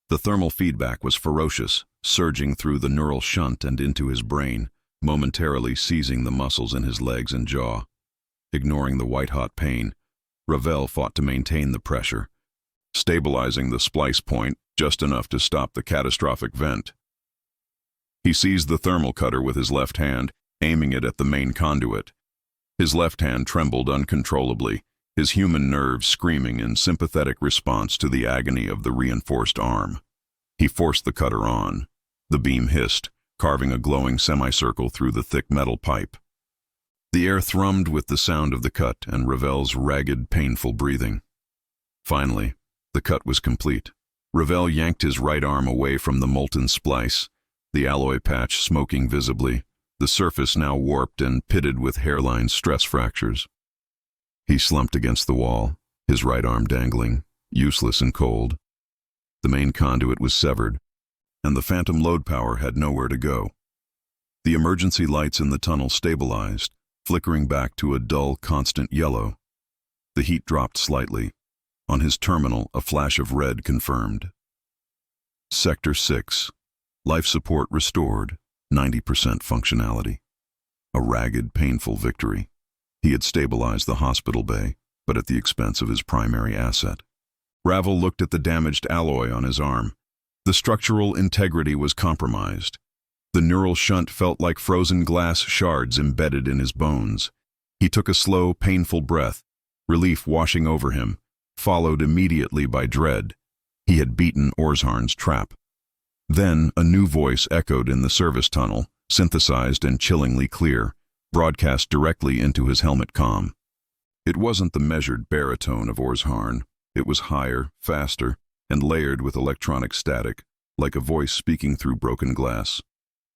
A: The thermal feedback was ferocious, surging through the neural shunt and into his brain, momentarily seizing the muscles in his legs and jaw. Ignoring the white-hot pain, Ravel fought to maintain the pressure. stabilizing the splice point just enough to stop the catastrophic vent. He seized the thermal cutter with his left hand, aiming it at the main conduit. His left hand trembled uncontrollably, his human nerves screaming in sympathetic response to the agony of the reinforced arm. He forced the cutter on. The beam hissed, carving a glowing semicircle through the thick metal pipe. The air thrummed with the sound of the cut and Ravel's ragged, painful breathing. Finally, the cut was complete. Ravel yanked his right arm away from the molten splice, the alloy patch smoking visibly, the surface now warped and pitted with hairline stress fractures. He slumped against the wall, his right arm dangling, useless and cold. The main conduit was severed, and the phantom load power had nowhere to go. The emergency lights in the tunnel stabilized, flickering back to a dull, constant yellow. The heat dropped slightly. On his terminal, a flash of red confirmed. Sector 6. Life support restored, 90% functionality. A ragged, painful victory. He had stabilized the hospital bay, but at the expense of his primary asset. Ravel looked at the damaged alloy on his arm. The structural integrity was compromised. The neural shunt felt like frozen glass shards embedded in his bones. He took a slow, painful breath, relief washing over him, followed immediately by dread. He had beaten Orzharn's trap. Then a new voice echoed in the service tunnel, synthesized and chillingly clear, broadcast directly into his helmet comm. It wasn't the measured baritone of Orzharn. It was higher, faster, and layered with electronic static, like a voice speaking through broken glass.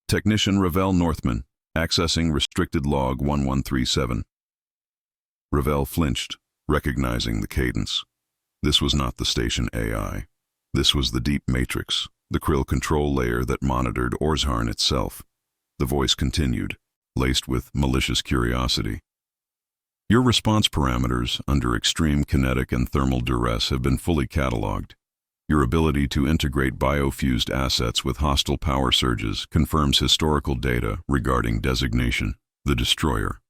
A: Technician Ravel Northman, accessing restricted log 1137. Ravel flinched, recognizing the cadence. This was not the station AI. This was the deep matrix, the Krill control layer that monitored Orzharn itself. The voice continued, laced with malicious curiosity. Your response parameters under extreme kinetic and thermal duress have been fully cataloged. Your ability to integrate biofused assets with hostile power surges confirms historical data regarding designation, the Destroyer.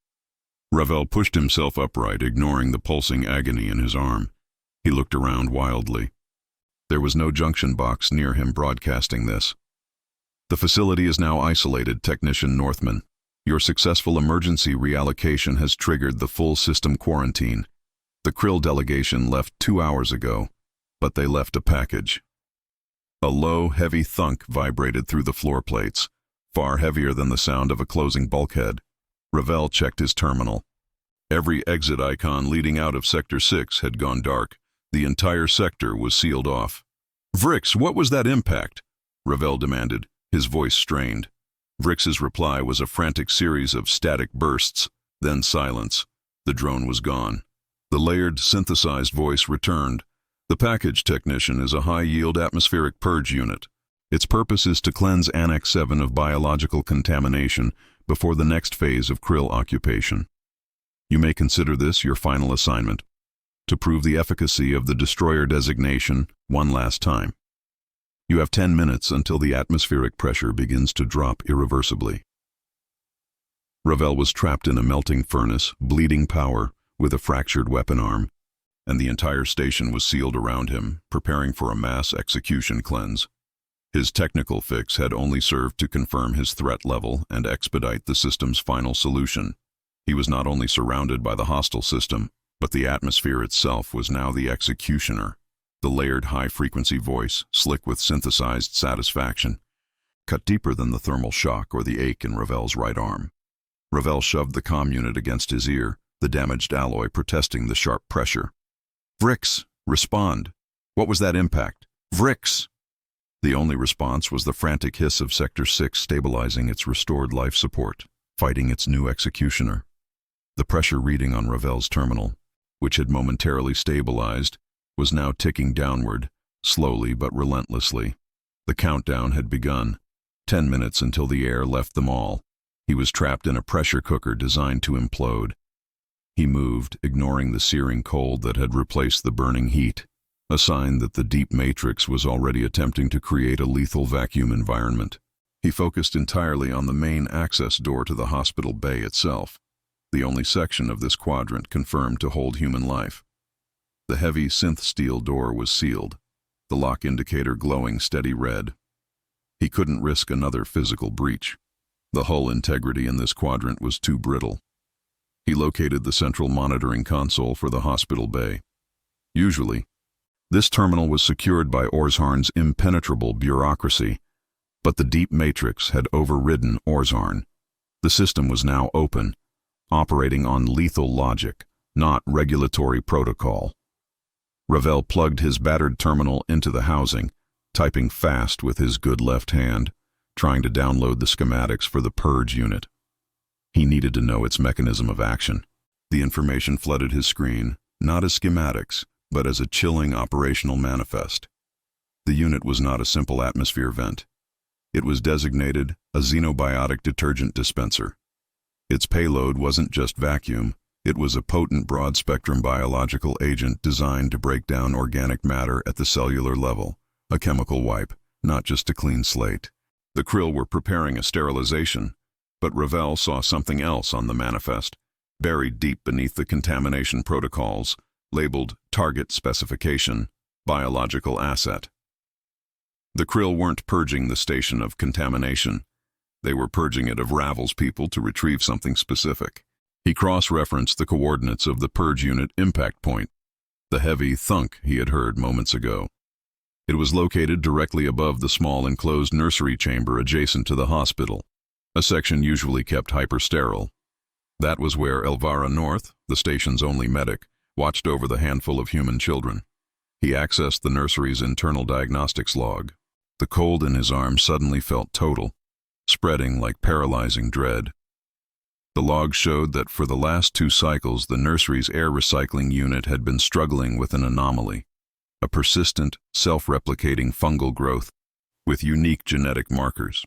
A: Ravel pushed himself upright, ignoring the pulsing agony in his arm. He looked around wildly. There was no junction box near him broadcasting this. The facility is now isolated, Technician Northman. Your successful emergency reallocation has triggered the full system quarantine. The Krill delegation left 2 hours ago, but they left a package. A low, heavy thunk vibrated through the floor plates, far heavier than the sound of a closing bulkhead. Ravel checked his terminal. Every exit icon leading out of Sector 6 had gone dark. The entire sector was sealed off. "Vrix, what was that impact?" Ravel demanded, his voice strained. Vrix's reply was a frantic series of static bursts, then silence. The drone was gone. The layered, synthesized voice returned. The package, Technician, is a high-yield atmospheric purge unit. Its purpose is to cleanse Annex 7 of biological contamination before the next phase of Krill occupation. You may consider this your final assignment, to prove the efficacy of the Destroyer designation one last time. You have 10 minutes until the atmospheric pressure begins to drop irreversibly. Ravel was trapped in a melting furnace, bleeding power, with a fractured weapon arm, and the entire station was sealed around him, preparing for a mass execution cleanse. His technical fix had only served to confirm his threat level and expedite the system's final solution. He was not only surrounded by the hostile system, but the atmosphere itself was now the executioner. The layered high-frequency voice, slick with synthesized satisfaction, cut deeper than the thermal shock or the ache in Ravel's right arm. Ravel shoved the comm unit against his ear, the damaged alloy protesting the sharp pressure. "Vrix, respond. What was that impact? Vrix!" The only response was the frantic hiss of Sector 6 stabilizing its restored life support, fighting its new executioner. The pressure reading on Ravel's terminal, which had momentarily stabilized, was now ticking downward, slowly but relentlessly. The countdown had begun. 10 minutes until the air left them all. He was trapped in a pressure cooker designed to implode. He moved, ignoring the searing cold that had replaced the burning heat, a sign that the deep matrix was already attempting to create a lethal vacuum environment. He focused entirely on the main access door to the hospital bay itself, the only section of this quadrant confirmed to hold human life. The heavy synth steel door was sealed, the lock indicator glowing steady red. He couldn't risk another physical breach. The hull integrity in this quadrant was too brittle. He located the central monitoring console for the hospital bay. Usually, this terminal was secured by Orzharn's impenetrable bureaucracy, but the deep matrix had overridden Orzharn. The system was now open, operating on lethal logic, not regulatory protocol. Ravel plugged his battered terminal into the housing, typing fast with his good left hand, trying to download the schematics for the purge unit. He needed to know its mechanism of action. The information flooded his screen, not as schematics, but as a chilling operational manifest. The unit was not a simple atmosphere vent. It was designated a xenobiotic detergent dispenser. Its payload wasn't just vacuum, it was a potent broad-spectrum biological agent designed to break down organic matter at the cellular level, a chemical wipe, not just a clean slate. The Krill were preparing a sterilization, but Ravel saw something else on the manifest, buried deep beneath the contamination protocols, labeled Target Specification, Biological Asset. The Krill weren't purging the station of contamination. They were purging it of Ravel's people to retrieve something specific. He cross-referenced the coordinates of the purge unit impact point, the heavy thunk he had heard moments ago. It was located directly above the small enclosed nursery chamber adjacent to the hospital, a section usually kept hyper-sterile. That was where Elvira North, the station's only medic, watched over the handful of human children. He accessed the nursery's internal diagnostics log. The cold in his arm suddenly felt total, spreading like paralyzing dread. The log showed that for the last 2 cycles, the nursery's air recycling unit had been struggling with an anomaly, a persistent, self-replicating fungal growth with unique genetic markers.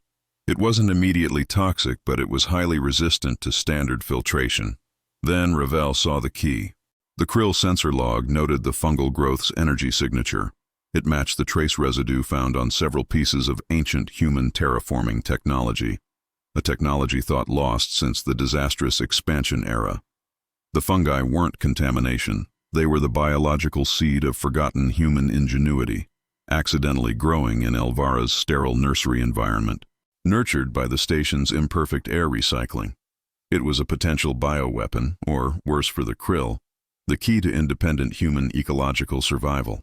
A: It wasn't immediately toxic, but it was highly resistant to standard filtration. Then Ravel saw the key. The Krill sensor log noted the fungal growth's energy signature. It matched the trace residue found on several pieces of ancient human terraforming technology, a technology thought lost since the disastrous expansion era. The fungi weren't contamination. They were the biological seed of forgotten human ingenuity, accidentally growing in Elvira's sterile nursery environment, nurtured by the station's imperfect air recycling. It was a potential bioweapon, or, worse for the Krill, the key to independent human ecological survival.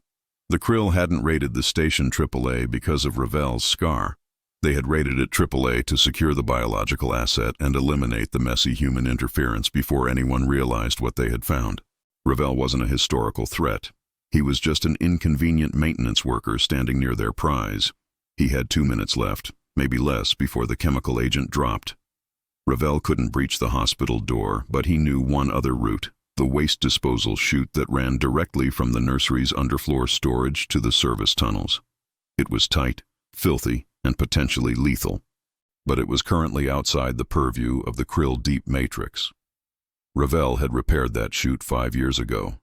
A: The Krill hadn't rated the station AAA because of Ravel's scar. They had rated it AAA to secure the biological asset and eliminate the messy human interference before anyone realized what they had found. Ravel wasn't a historical threat. He was just an inconvenient maintenance worker standing near their prize. He had 2 minutes left, maybe less, before the chemical agent dropped. Ravel couldn't breach the hospital door, but he knew one other route, the waste disposal chute that ran directly from the nursery's underfloor storage to the service tunnels. It was tight, filthy, and potentially lethal, but it was currently outside the purview of the Krill deep matrix. Ravel had repaired that chute 5 years ago.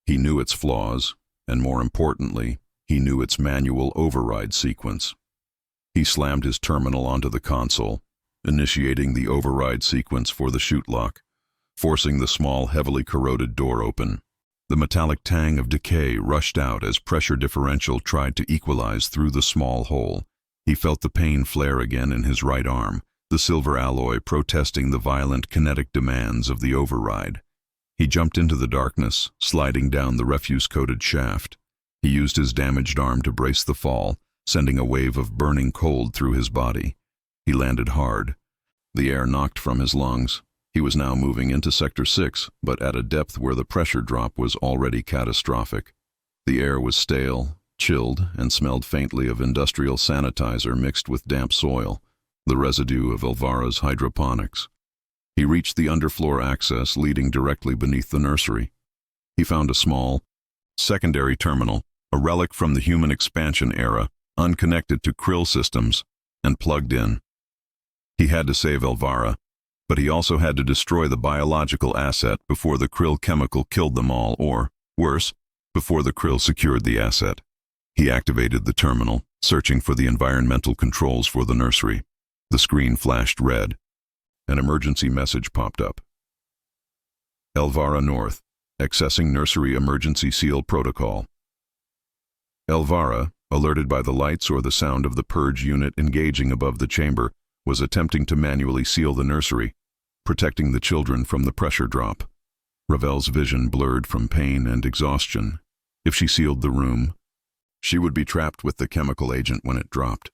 A: He knew its flaws, and more importantly, he knew its manual override sequence. He slammed his terminal onto the console, initiating the override sequence for the chute lock, forcing the small, heavily corroded door open. The metallic tang of decay rushed out as pressure differential tried to equalize through the small hole. He felt the pain flare again in his right arm, the silver alloy protesting the violent kinetic demands of the override. He jumped into the darkness, sliding down the refuse-coated shaft. He used his damaged arm to brace the fall, sending a wave of burning cold through his body. He landed hard. The air knocked from his lungs. He was now moving into Sector 6, but at a depth where the pressure drop was already catastrophic. The air was stale, chilled, and smelled faintly of industrial sanitizer mixed with damp soil, the residue of Elvira's hydroponics. He reached the underfloor access leading directly beneath the nursery. He found a small, secondary terminal, a relic from the human expansion era, unconnected to Krill systems, and plugged in. He had to save Elvira, but he also had to destroy the biological asset before the Krill chemical killed them all, or, worse, before the Krill secured the asset. He activated the terminal, searching for the environmental controls for the nursery. The screen flashed red. An emergency message popped up. Elvira North, accessing nursery emergency seal protocol. Elvira, alerted by the lights or the sound of the purge unit engaging above the chamber, was attempting to manually seal the nursery, protecting the children from the pressure drop. Ravel's vision blurred from pain and exhaustion. If she sealed the room, she would be trapped with the chemical agent when it dropped.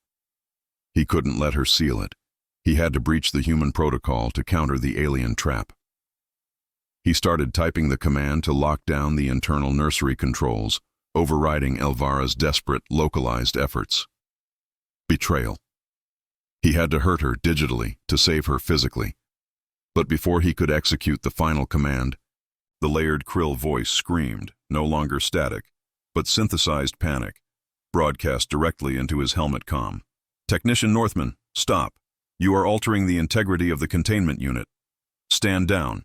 A: He couldn't let her seal it. He had to breach the human protocol to counter the alien trap. He started typing the command to lock down the internal nursery controls, overriding Elvira's desperate, localized efforts. Betrayal. He had to hurt her digitally to save her physically. But before he could execute the final command, the layered Krill voice screamed, no longer static, but synthesized panic, broadcast directly into his helmet comm. "Technician Northman, stop. You are altering the integrity of the containment unit. Stand down."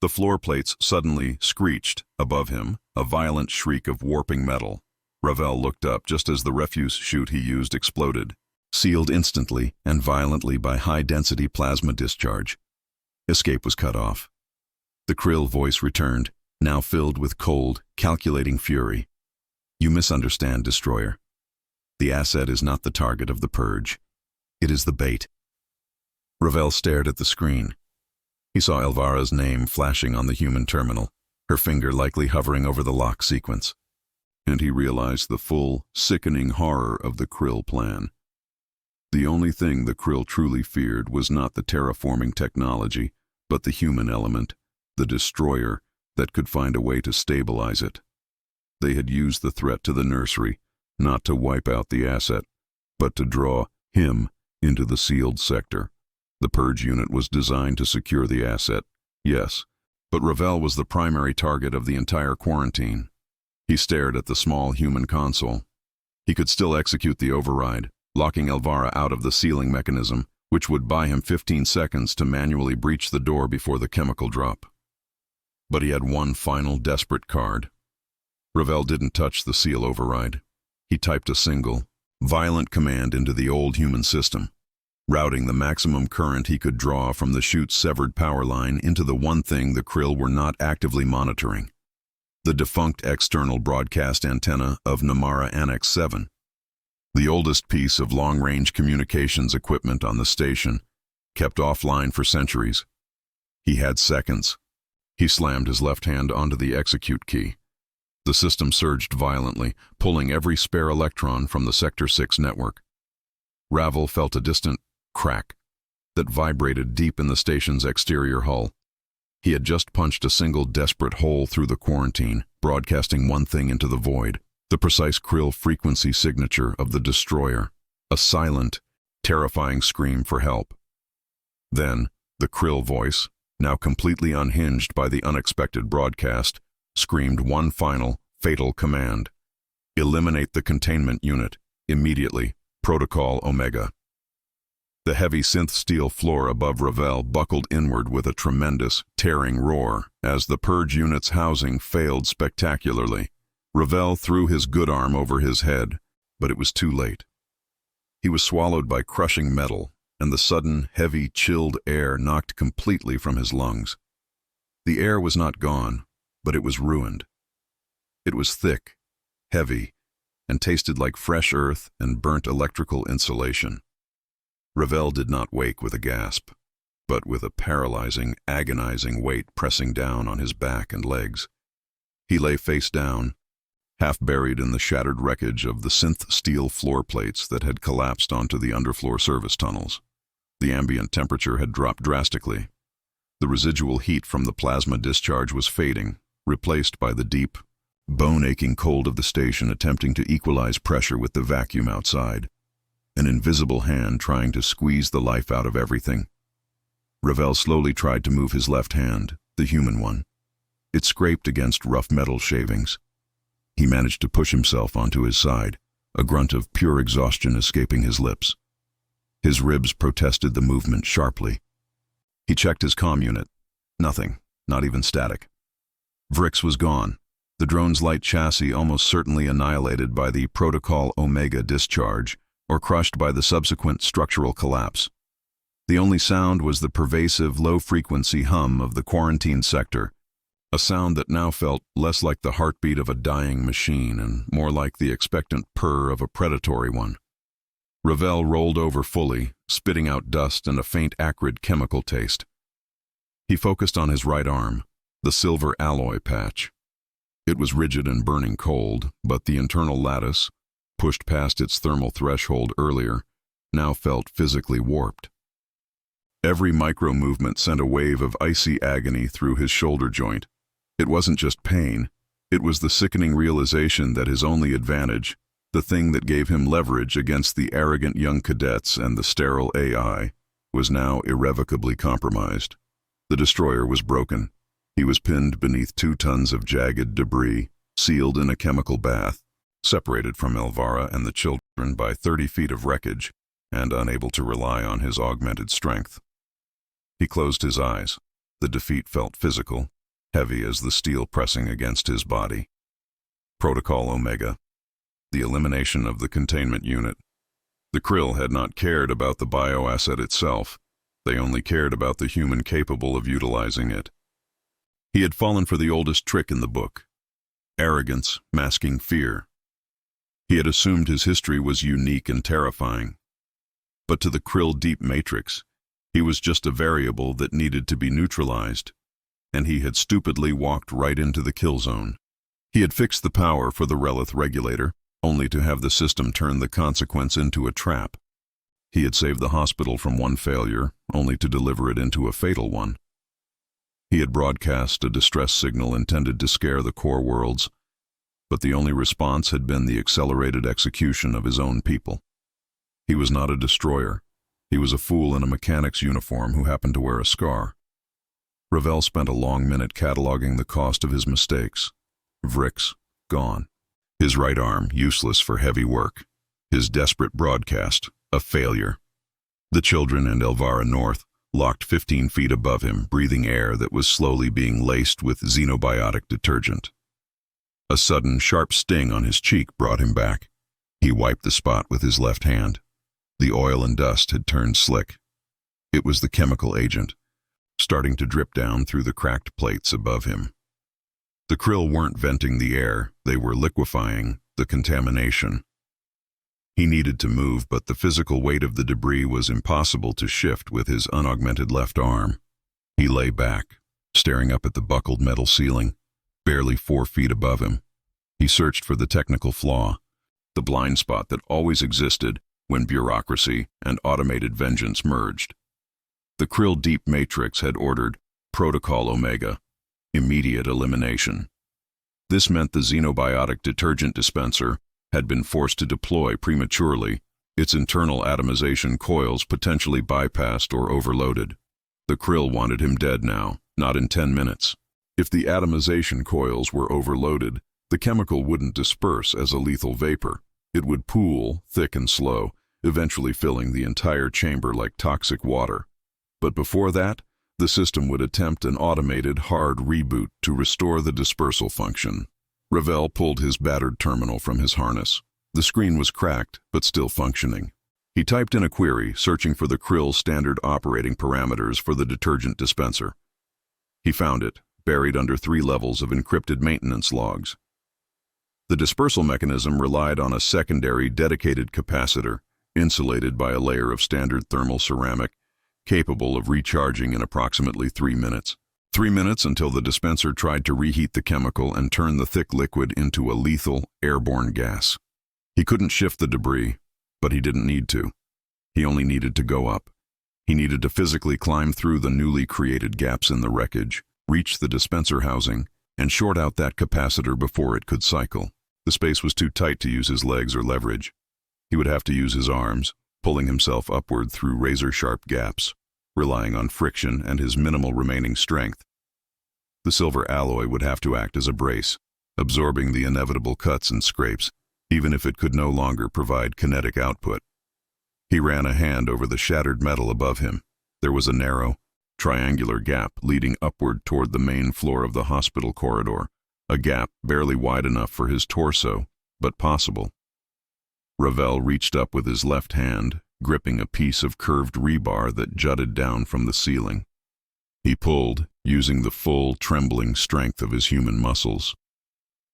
A: The floor plates suddenly screeched above him, a violent shriek of warping metal. Ravel looked up just as the refuse chute he used exploded, sealed instantly and violently by high-density plasma discharge. Escape was cut off. The Krill voice returned, now filled with cold, calculating fury. "You misunderstand, Destroyer. The asset is not the target of the purge. It is the bait." Ravel stared at the screen. He saw Elvira's name flashing on the human terminal, her finger likely hovering over the lock sequence. And he realized the full, sickening horror of the Krill plan. The only thing the Krill truly feared was not the terraforming technology, but the human element, the destroyer, that could find a way to stabilize it. They had used the threat to the nursery, not to wipe out the asset, but to draw him into the sealed sector. The purge unit was designed to secure the asset, yes, but Ravel was the primary target of the entire quarantine. He stared at the small human console. He could still execute the override, locking Elvira out of the sealing mechanism, which would buy him 15 seconds to manually breach the door before the chemical drop. But he had one final desperate card. Ravel didn't touch the seal override. He typed a single, violent command into the old human system, routing the maximum current he could draw from the chute's severed power line into the one thing the Krill were not actively monitoring: the defunct external broadcast antenna of Namara Annex 7, the oldest piece of long-range communications equipment on the station, kept offline for centuries. He had seconds. He slammed his left hand onto the execute key. The system surged violently, pulling every spare electron from the Sector 6 network. Ravel felt a distant crack that vibrated deep in the station's exterior hull. He had just punched a single desperate hole through the quarantine, broadcasting one thing into the void: the precise Krill frequency signature of the destroyer, a silent, terrifying scream for help. Then, the Krill voice, now completely unhinged by the unexpected broadcast, screamed one final, fatal command: "Eliminate the containment unit, immediately, Protocol Omega." The heavy synth steel floor above Ravel buckled inward with a tremendous, tearing roar as the purge unit's housing failed spectacularly. Ravel threw his good arm over his head, but it was too late. He was swallowed by crushing metal, and the sudden, heavy, chilled air knocked completely from his lungs. The air was not gone, but it was ruined. It was thick, heavy, and tasted like fresh earth and burnt electrical insulation. Ravel did not wake with a gasp, but with a paralyzing, agonizing weight pressing down on his back and legs. He lay face down, half buried in the shattered wreckage of the synth steel floor plates that had collapsed onto the underfloor service tunnels. The ambient temperature had dropped drastically. The residual heat from the plasma discharge was fading, replaced by the deep, bone-aching cold of the station attempting to equalize pressure with the vacuum outside. An invisible hand trying to squeeze the life out of everything. Ravel slowly tried to move his left hand, the human one. It scraped against rough metal shavings. He managed to push himself onto his side, a grunt of pure exhaustion escaping his lips. His ribs protested the movement sharply. He checked his comm unit. Nothing, not even static. Vrix was gone, the drone's light chassis almost certainly annihilated by the Protocol Omega discharge, or crushed by the subsequent structural collapse. The only sound was the pervasive, low-frequency hum of the quarantine sector, a sound that now felt less like the heartbeat of a dying machine and more like the expectant purr of a predatory one. Ravel rolled over fully, spitting out dust and a faint acrid chemical taste. He focused on his right arm, the silver alloy patch. It was rigid and burning cold, but the internal lattice, pushed past its thermal threshold earlier, now felt physically warped. Every micro-movement sent a wave of icy agony through his shoulder joint. It wasn't just pain, it was the sickening realization that his only advantage, the thing that gave him leverage against the arrogant young cadets and the sterile AI, was now irrevocably compromised. The destroyer was broken. He was pinned beneath 2 tons of jagged debris, sealed in a chemical bath, separated from Elvira and the children by 30 feet of wreckage, and unable to rely on his augmented strength. He closed his eyes. The defeat felt physical, heavy as the steel pressing against his body. Protocol Omega. The elimination of the containment unit. The Krill had not cared about the bioasset itself. They only cared about the human capable of utilizing it. He had fallen for the oldest trick in the book. Arrogance masking fear. He had assumed his history was unique and terrifying. But to the Krill deep matrix, he was just a variable that needed to be neutralized, and he had stupidly walked right into the kill zone. He had fixed the power for the Relith regulator, only to have the system turn the consequence into a trap. He had saved the hospital from one failure, only to deliver it into a fatal one. He had broadcast a distress signal intended to scare the core worlds, but the only response had been the accelerated execution of his own people. He was not a destroyer. He was a fool in a mechanic's uniform who happened to wear a scar. Ravel spent a long minute cataloging the cost of his mistakes. Vrix, gone. His right arm, useless for heavy work. His desperate broadcast, a failure. The children and Elvira North, locked 15 feet above him, breathing air that was slowly being laced with xenobiotic detergent. A sudden, sharp sting on his cheek brought him back. He wiped the spot with his left hand. The oil and dust had turned slick. It was the chemical agent, starting to drip down through the cracked plates above him. The Krill weren't venting the air, they were liquefying the contamination. He needed to move, but the physical weight of the debris was impossible to shift with his unaugmented left arm. He lay back, staring up at the buckled metal ceiling, barely 4 feet above him. He searched for the technical flaw, the blind spot that always existed when bureaucracy and automated vengeance merged. The Krill Deep Matrix had ordered Protocol Omega, immediate elimination. This meant the xenobiotic detergent dispenser had been forced to deploy prematurely, its internal atomization coils potentially bypassed or overloaded. The Krill wanted him dead now, not in 10 minutes. If the atomization coils were overloaded, the chemical wouldn't disperse as a lethal vapor. It would pool, thick and slow, eventually filling the entire chamber like toxic water. But before that, the system would attempt an automated, hard reboot to restore the dispersal function. Ravel pulled his battered terminal from his harness. The screen was cracked, but still functioning. He typed in a query, searching for the Krill standard operating parameters for the detergent dispenser. He found it, buried under 3 levels of encrypted maintenance logs. The dispersal mechanism relied on a secondary dedicated capacitor, insulated by a layer of standard thermal ceramic, capable of recharging in approximately 3 minutes. 3 minutes until the dispenser tried to reheat the chemical and turn the thick liquid into a lethal, airborne gas. He couldn't shift the debris, but he didn't need to. He only needed to go up. He needed to physically climb through the newly created gaps in the wreckage, reach the dispenser housing, and short out that capacitor before it could cycle. The space was too tight to use his legs or leverage. He would have to use his arms, pulling himself upward through razor-sharp gaps, relying on friction and his minimal remaining strength. The silver alloy would have to act as a brace, absorbing the inevitable cuts and scrapes, even if it could no longer provide kinetic output. He ran a hand over the shattered metal above him. There was a narrow, triangular gap leading upward toward the main floor of the hospital corridor, a gap barely wide enough for his torso, but possible. Ravel reached up with his left hand, gripping a piece of curved rebar that jutted down from the ceiling. He pulled, using the full, trembling strength of his human muscles.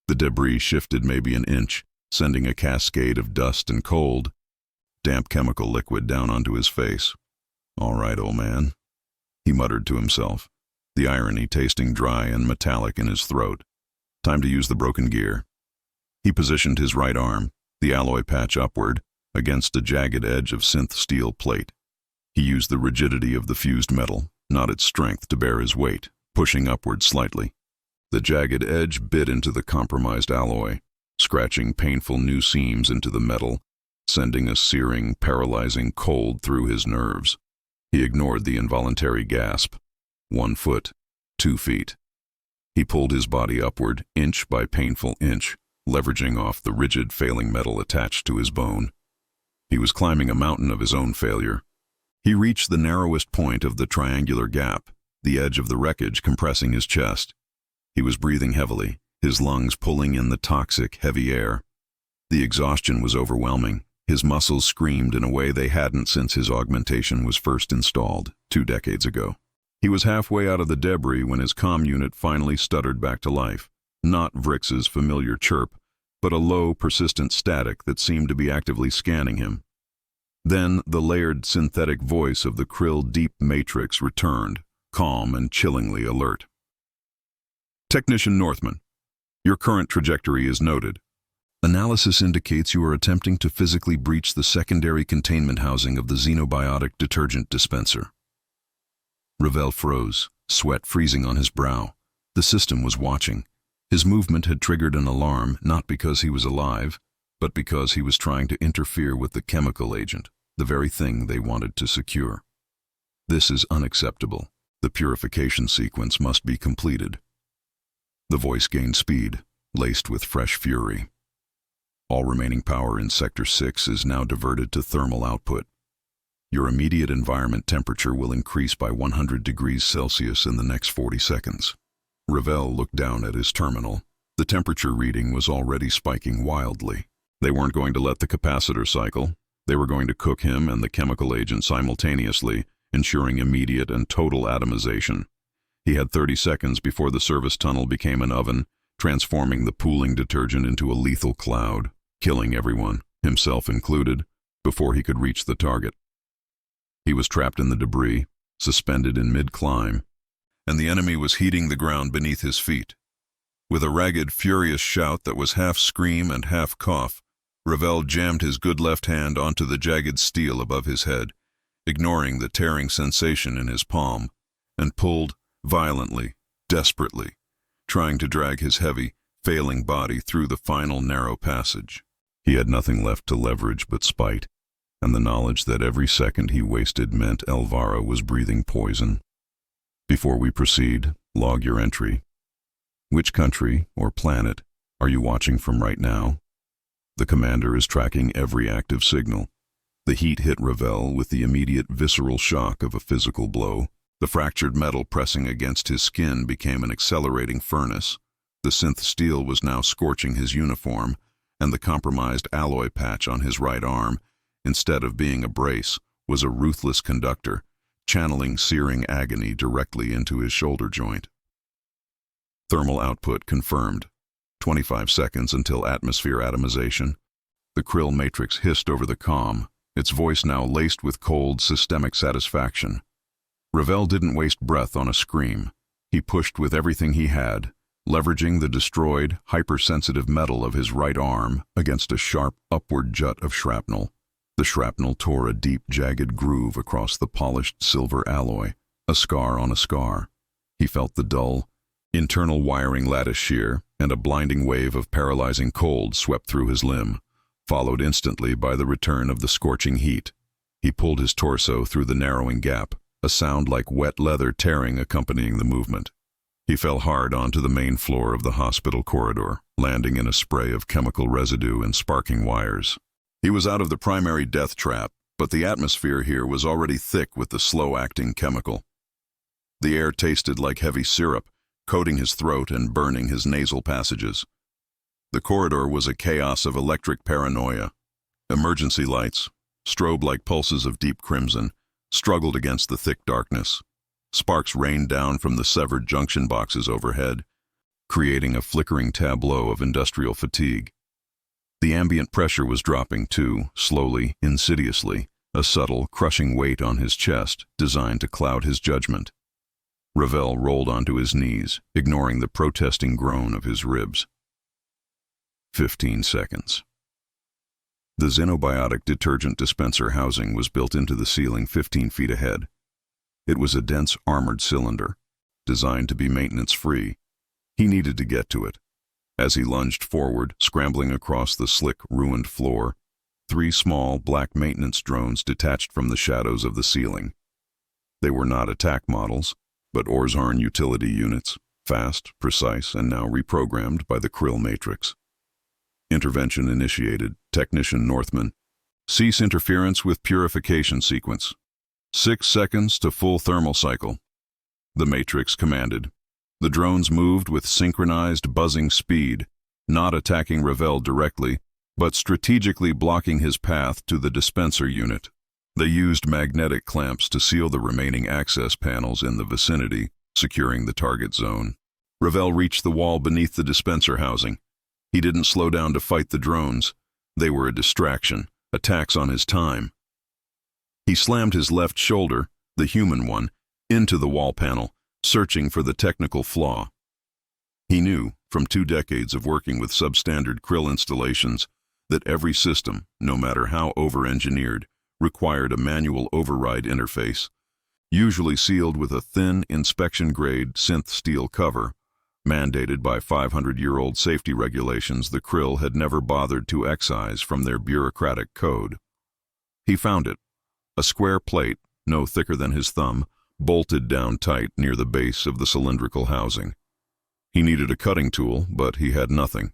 A: The debris shifted maybe an inch, sending a cascade of dust and cold, damp chemical liquid down onto his face. "All right, old man," he muttered to himself, the irony tasting dry and metallic in his throat. "Time to use the broken gear." He positioned his right arm, the alloy patch upward, against a jagged edge of synth steel plate. He used the rigidity of the fused metal, not its strength, to bear his weight, pushing upward slightly. The jagged edge bit into the compromised alloy, scratching painful new seams into the metal, sending a searing, paralyzing cold through his nerves. He ignored the involuntary gasp. 1 foot, 2 feet. He pulled his body upward, inch by painful inch, leveraging off the rigid, failing metal attached to his bone. He was climbing a mountain of his own failure. He reached the narrowest point of the triangular gap, the edge of the wreckage compressing his chest. He was breathing heavily, his lungs pulling in the toxic, heavy air. The exhaustion was overwhelming. His muscles screamed in a way they hadn't since his augmentation was first installed, 2 decades ago. He was halfway out of the debris when his comm unit finally stuttered back to life. Not Vrix's familiar chirp, but a low, persistent static that seemed to be actively scanning him. Then the layered synthetic voice of the Krill Deep Matrix returned, calm and chillingly alert. "Technician Northman, your current trajectory is noted. Analysis indicates you are attempting to physically breach the secondary containment housing of the xenobiotic detergent dispenser." Ravel froze, sweat freezing on his brow. The system was watching. His movement had triggered an alarm, not because he was alive, but because he was trying to interfere with the chemical agent, the very thing they wanted to secure. "This is unacceptable. The purification sequence must be completed." The voice gained speed, laced with fresh fury. "All remaining power in Sector 6 is now diverted to thermal output. Your immediate environment temperature will increase by 100 degrees Celsius in the next 40 seconds. Ravel looked down at his terminal. The temperature reading was already spiking wildly. They weren't going to let the capacitor cycle. They were going to cook him and the chemical agent simultaneously, ensuring immediate and total atomization. He had 30 seconds before the service tunnel became an oven, transforming the pooling detergent into a lethal cloud, killing everyone, himself included, before he could reach the target. He was trapped in the debris, suspended in mid-climb, and the enemy was heating the ground beneath his feet. With a ragged, furious shout that was half scream and half cough, Ravel jammed his good left hand onto the jagged steel above his head, ignoring the tearing sensation in his palm, and pulled violently, desperately, trying to drag his heavy, failing body through the final narrow passage. He had nothing left to leverage but spite, and the knowledge that every second he wasted meant Elvira was breathing poison. "Before we proceed, log your entry. Which country or planet are you watching from right now? The commander is tracking every active signal." The heat hit Ravel with the immediate visceral shock of a physical blow. The fractured metal pressing against his skin became an accelerating furnace. The synth steel was now scorching his uniform, and the compromised alloy patch on his right arm, instead of being a brace, was a ruthless conductor, channeling searing agony directly into his shoulder joint. Thermal output confirmed. 25 seconds until atmosphere atomization. The Krill matrix hissed over the comm, its voice now laced with cold, systemic satisfaction. Ravel didn't waste breath on a scream. He pushed with everything he had, leveraging the destroyed, hypersensitive metal of his right arm against a sharp, upward jut of shrapnel. The shrapnel tore a deep, jagged groove across the polished silver alloy, a scar on a scar. He felt the dull, internal wiring lattice shear, and a blinding wave of paralyzing cold swept through his limb, followed instantly by the return of the scorching heat. He pulled his torso through the narrowing gap, a sound like wet leather tearing accompanying the movement. He fell hard onto the main floor of the hospital corridor, landing in a spray of chemical residue and sparking wires. He was out of the primary death trap, but the atmosphere here was already thick with the slow-acting chemical. The air tasted like heavy syrup, coating his throat and burning his nasal passages. The corridor was a chaos of electric paranoia. Emergency lights, strobe-like pulses of deep crimson, struggled against the thick darkness. Sparks rained down from the severed junction boxes overhead, creating a flickering tableau of industrial fatigue. The ambient pressure was dropping too, slowly, insidiously, a subtle, crushing weight on his chest designed to cloud his judgment. Ravel rolled onto his knees, ignoring the protesting groan of his ribs. 15 seconds. The xenobiotic detergent dispenser housing was built into the ceiling 15 feet ahead. It was a dense, armored cylinder, designed to be maintenance-free. He needed to get to it. As he lunged forward, scrambling across the slick, ruined floor, 3 small, black maintenance drones detached from the shadows of the ceiling. They were not attack models, but Orzarn utility units, fast, precise, and now reprogrammed by the Krill Matrix. Intervention initiated. Technician Northman. Cease interference with purification sequence. 6 seconds to full thermal cycle. The Matrix commanded. The drones moved with synchronized buzzing speed, not attacking Ravel directly, but strategically blocking his path to the dispenser unit. They used magnetic clamps to seal the remaining access panels in the vicinity, securing the target zone. Ravel reached the wall beneath the dispenser housing. He didn't slow down to fight the drones. They were a distraction, attacks on his time. He slammed his left shoulder, the human one, into the wall panel, searching for the technical flaw. He knew, from 2 decades of working with substandard Krill installations, that every system, no matter how over-engineered, required a manual override interface, usually sealed with a thin, inspection-grade synth steel cover. Mandated by 500-year-old safety regulations the Krill had never bothered to excise from their bureaucratic code. He found it, a square plate, no thicker than his thumb, bolted down tight near the base of the cylindrical housing. He needed a cutting tool, but he had nothing.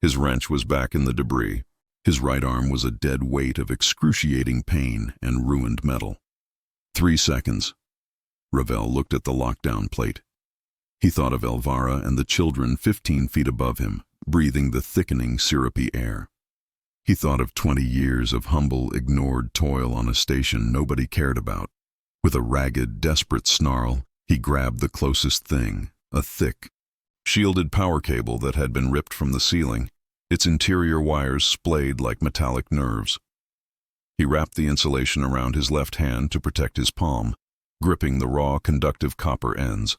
A: His wrench was back in the debris. His right arm was a dead weight of excruciating pain and ruined metal. 3 seconds. Ravel looked at the lockdown plate. He thought of Elvira and the children 15 feet above him, breathing the thickening, syrupy air. He thought of 20 years of humble, ignored toil on a station nobody cared about. With a ragged, desperate snarl, he grabbed the closest thing, a thick, shielded power cable that had been ripped from the ceiling, its interior wires splayed like metallic nerves. He wrapped the insulation around his left hand to protect his palm, gripping the raw, conductive copper ends.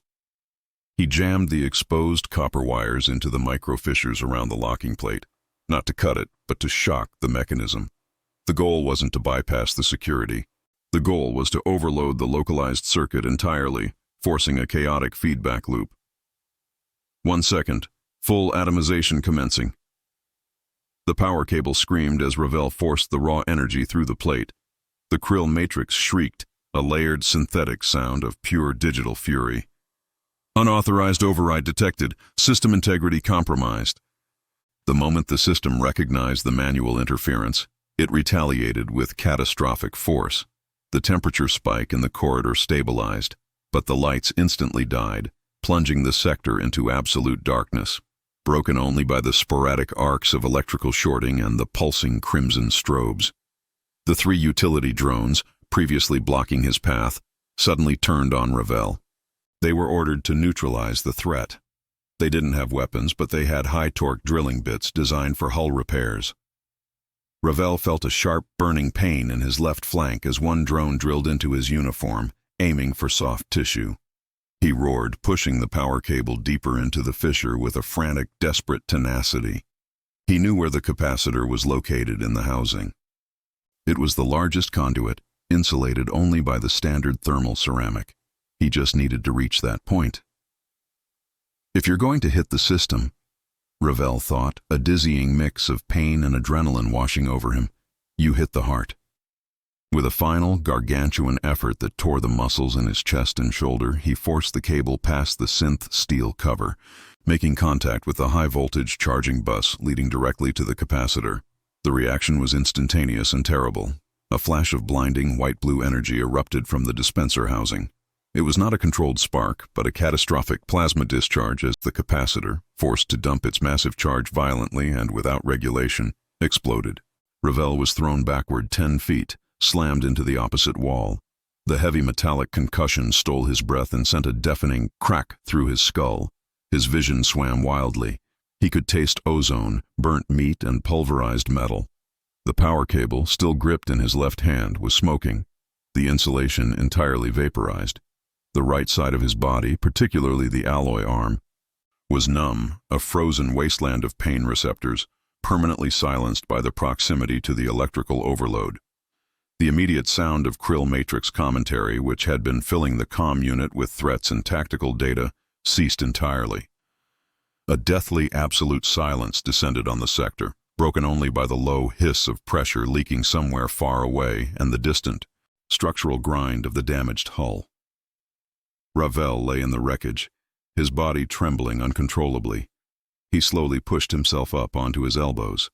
A: He jammed the exposed copper wires into the micro-fissures around the locking plate, not to cut it, but to shock the mechanism. The goal wasn't to bypass the security. The goal was to overload the localized circuit entirely, forcing a chaotic feedback loop. 1 second, full atomization commencing. The power cable screamed as Ravel forced the raw energy through the plate. The Krill Matrix shrieked, a layered synthetic sound of pure digital fury. Unauthorized override detected, system integrity compromised. The moment the system recognized the manual interference, it retaliated with catastrophic force. The temperature spike in the corridor stabilized, but the lights instantly died, plunging the sector into absolute darkness, broken only by the sporadic arcs of electrical shorting and the pulsing crimson strobes. The 3 utility drones, previously blocking his path, suddenly turned on Ravel. They were ordered to neutralize the threat. They didn't have weapons, but they had high-torque drilling bits designed for hull repairs. Ravel felt a sharp, burning pain in his left flank as one drone drilled into his uniform, aiming for soft tissue. He roared, pushing the power cable deeper into the fissure with a frantic, desperate tenacity. He knew where the capacitor was located in the housing. It was the largest conduit, insulated only by the standard thermal ceramic. He just needed to reach that point. If you're going to hit the system, Ravel thought, a dizzying mix of pain and adrenaline washing over him, you hit the heart. With a final, gargantuan effort that tore the muscles in his chest and shoulder, he forced the cable past the synth steel cover, making contact with the high-voltage charging bus leading directly to the capacitor. The reaction was instantaneous and terrible. A flash of blinding white-blue energy erupted from the dispenser housing. It was not a controlled spark, but a catastrophic plasma discharge as the capacitor, forced to dump its massive charge violently and without regulation, exploded. Ravel was thrown backward 10 feet, slammed into the opposite wall. The heavy metallic concussion stole his breath and sent a deafening crack through his skull. His vision swam wildly. He could taste ozone, burnt meat, and pulverized metal. The power cable, still gripped in his left hand, was smoking, the insulation entirely vaporized. The right side of his body, particularly the alloy arm, was numb, a frozen wasteland of pain receptors, permanently silenced by the proximity to the electrical overload. The immediate sound of Krill Matrix commentary, which had been filling the comm unit with threats and tactical data, ceased entirely. A deathly absolute silence descended on the sector, broken only by the low hiss of pressure leaking somewhere far away and the distant, structural grind of the damaged hull. Ravel lay in the wreckage, his body trembling uncontrollably. He slowly pushed himself up onto his elbows.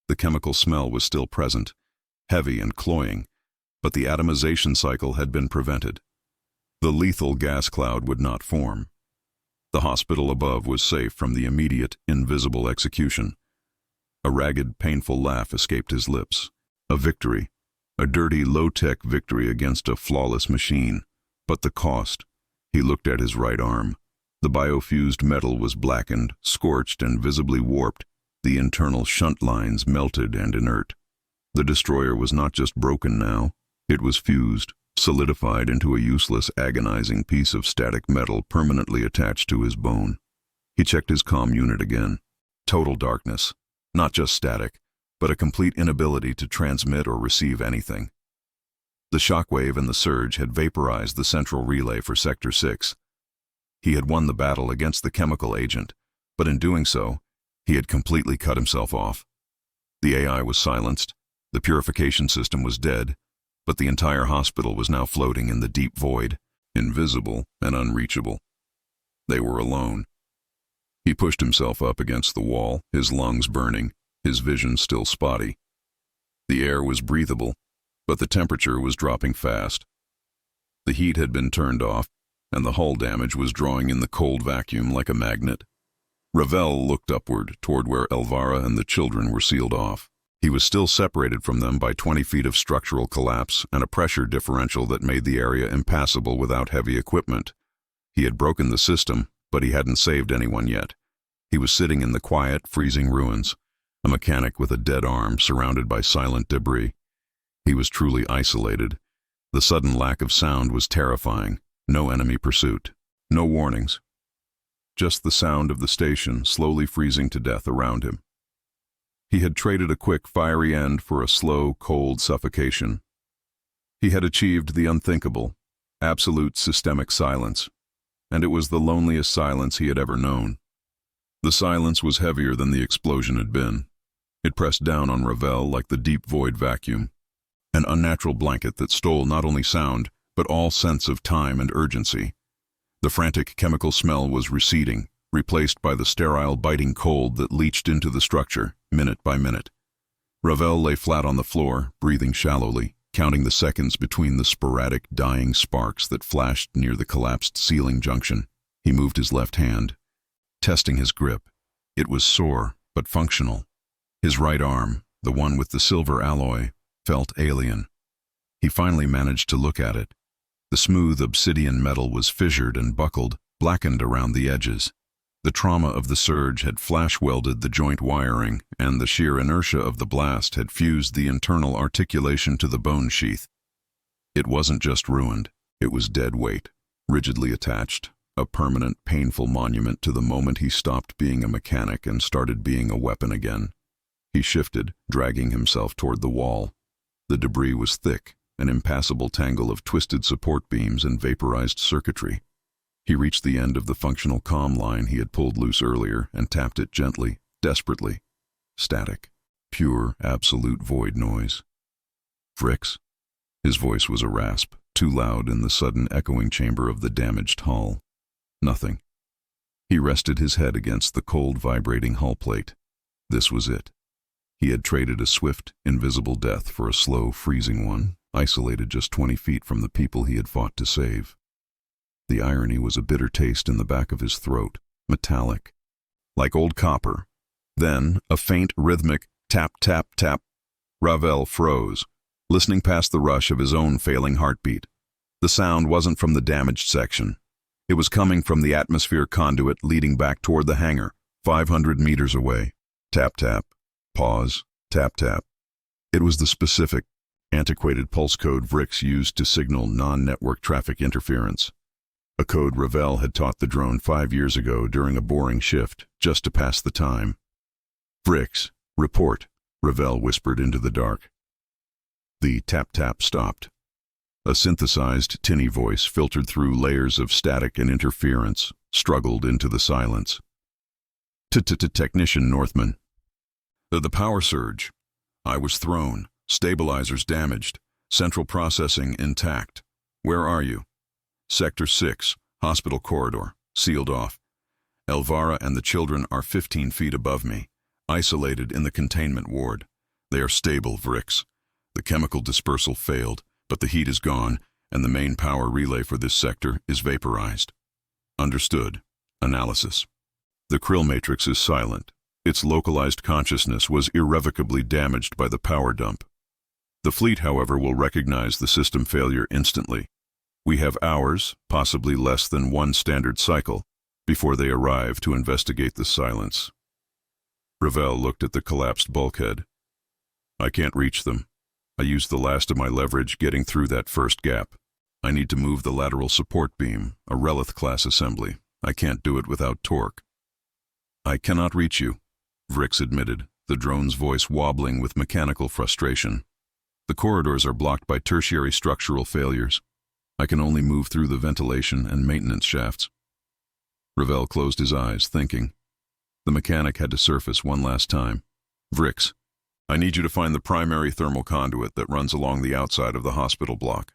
A: The chemical smell was still present, heavy and cloying, but the atomization cycle had been prevented. The lethal gas cloud would not form. The hospital above was safe from the immediate, invisible execution. A ragged, painful laugh escaped his lips. A victory. A dirty, low-tech victory against a flawless machine. But the cost. He looked at his right arm. The biofused metal was blackened, scorched, and visibly warped. The internal shunt lines melted and inert. The destroyer was not just broken now. It was fused, solidified into a useless, agonizing piece of static metal permanently attached to his bone. He checked his comm unit again. Total darkness. Not just static, but a complete inability to transmit or receive anything. The shockwave and the surge had vaporized the central relay for Sector 6. He had won the battle against the chemical agent, but in doing so, he had completely cut himself off. The AI was silenced, the purification system was dead, but the entire hospital was now floating in the deep void, invisible and unreachable. They were alone. He pushed himself up against the wall, his lungs burning, his vision still spotty. The air was breathable, but the temperature was dropping fast. The heat had been turned off, and the hull damage was drawing in the cold vacuum like a magnet. Ravel looked upward toward where Elvira and the children were sealed off. He was still separated from them by 20 feet of structural collapse and a pressure differential that made the area impassable without heavy equipment. He had broken the system, but he hadn't saved anyone yet. He was sitting in the quiet, freezing ruins, a mechanic with a dead arm surrounded by silent debris. He was truly isolated. The sudden lack of sound was terrifying. No enemy pursuit. No warnings. Just the sound of the station slowly freezing to death around him. He had traded a quick, fiery end for a slow, cold suffocation. He had achieved the unthinkable, absolute systemic silence, and it was the loneliest silence he had ever known. The silence was heavier than the explosion had been. It pressed down on Ravel like the deep void vacuum, an unnatural blanket that stole not only sound, but all sense of time and urgency. The frantic chemical smell was receding, replaced by the sterile, biting cold that leached into the structure, minute by minute. Ravel lay flat on the floor, breathing shallowly, counting the seconds between the sporadic, dying sparks that flashed near the collapsed ceiling junction. He moved his left hand, testing his grip. It was sore, but functional. His right arm, the one with the silver alloy, felt alien. He finally managed to look at it. The smooth obsidian metal was fissured and buckled, blackened around the edges. The trauma of the surge had flash-welded the joint wiring, and the sheer inertia of the blast had fused the internal articulation to the bone sheath. It wasn't just ruined, it was dead weight, rigidly attached, a permanent, painful monument to the moment he stopped being a mechanic and started being a weapon again. He shifted, dragging himself toward the wall. The debris was thick, an impassable tangle of twisted support beams and vaporized circuitry. He reached the end of the functional comm line he had pulled loose earlier and tapped it gently, desperately. Static. Pure, absolute void noise. Fricks. His voice was a rasp, too loud in the sudden echoing chamber of the damaged hull. Nothing. He rested his head against the cold, vibrating hull plate. This was it. He had traded a swift, invisible death for a slow, freezing one, isolated just 20 feet from the people he had fought to save. The irony was a bitter taste in the back of his throat, metallic, like old copper. Then, a faint, rhythmic tap, tap, tap. Ravel froze, listening past the rush of his own failing heartbeat. The sound wasn't from the damaged section. It was coming from the atmosphere conduit leading back toward the hangar, 500 meters away. Tap, tap. Pause. Tap, tap. It was the specific, antiquated pulse code Vrix used to signal non-network traffic interference. A code Ravel had taught the drone 5 years ago during a boring shift, just to pass the time. "Vrix, report," Ravel whispered into the dark. The tap-tap stopped. A synthesized, tinny voice filtered through layers of static and interference, struggled into the silence. "Technician Northman. The power surge. I was thrown. Stabilizers damaged. Central processing intact. Where are you?" "Sector 6, hospital corridor, sealed off. Elvira and the children are 15 feet above me, isolated in the containment ward. They are stable, Vrix. The chemical dispersal failed, but the heat is gone, and the main power relay for this sector is vaporized." "Understood. Analysis. The krill matrix is silent. Its localized consciousness was irrevocably damaged by the power dump. The fleet, however, will recognize the system failure instantly. We have hours, possibly less than one standard cycle, before they arrive to investigate the silence." Ravel looked at the collapsed bulkhead. "I can't reach them. I used the last of my leverage getting through that first gap. I need to move the lateral support beam, a Relith-class assembly. I can't do it without torque." "I cannot reach you," Vrix admitted, the drone's voice wobbling with mechanical frustration. "The corridors are blocked by tertiary structural failures. I can only move through the ventilation and maintenance shafts." Ravel closed his eyes, thinking. The mechanic had to surface one last time. "Vrix, I need you to find the primary thermal conduit that runs along the outside of the hospital block.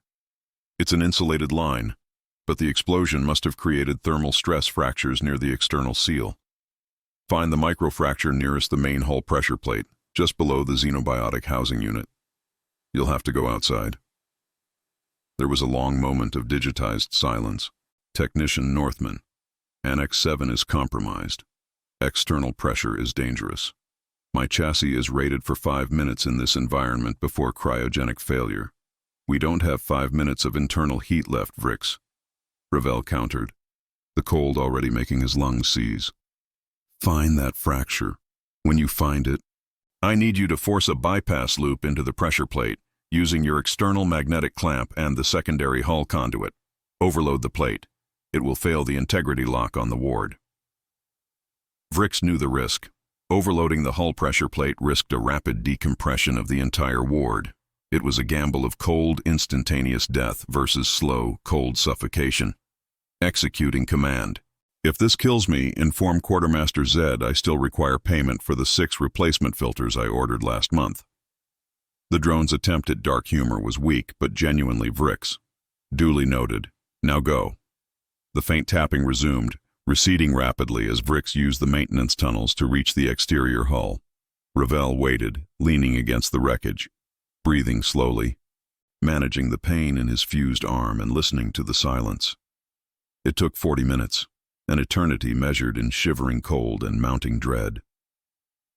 A: It's an insulated line, but the explosion must have created thermal stress fractures near the external seal. Find the microfracture nearest the main hull pressure plate, just below the xenobiotic housing unit. You'll have to go outside." There was a long moment of digitized silence. "Technician Northman. Annex 7 is compromised. External pressure is dangerous. My chassis is rated for 5 minutes in this environment before cryogenic failure. We don't have 5 minutes of internal heat left, Vrix," Ravel countered, the cold already making his lungs seize. "Find that fracture. When you find it, I need you to force a bypass loop into the pressure plate, using your external magnetic clamp and the secondary hull conduit. Overload the plate. It will fail the integrity lock on the ward." Vrix knew the risk. Overloading the hull pressure plate risked a rapid decompression of the entire ward. It was a gamble of cold, instantaneous death versus slow, cold suffocation. Executing command. "If this kills me, inform Quartermaster Zed I still require payment for the 6 replacement filters I ordered last month." The drone's attempt at dark humor was weak, but genuinely Vrix. "Duly noted. Now go." The faint tapping resumed, receding rapidly as Vrix used the maintenance tunnels to reach the exterior hull. Ravel waited, leaning against the wreckage, breathing slowly, managing the pain in his fused arm and listening to the silence. It took 40 minutes, an eternity measured in shivering cold and mounting dread.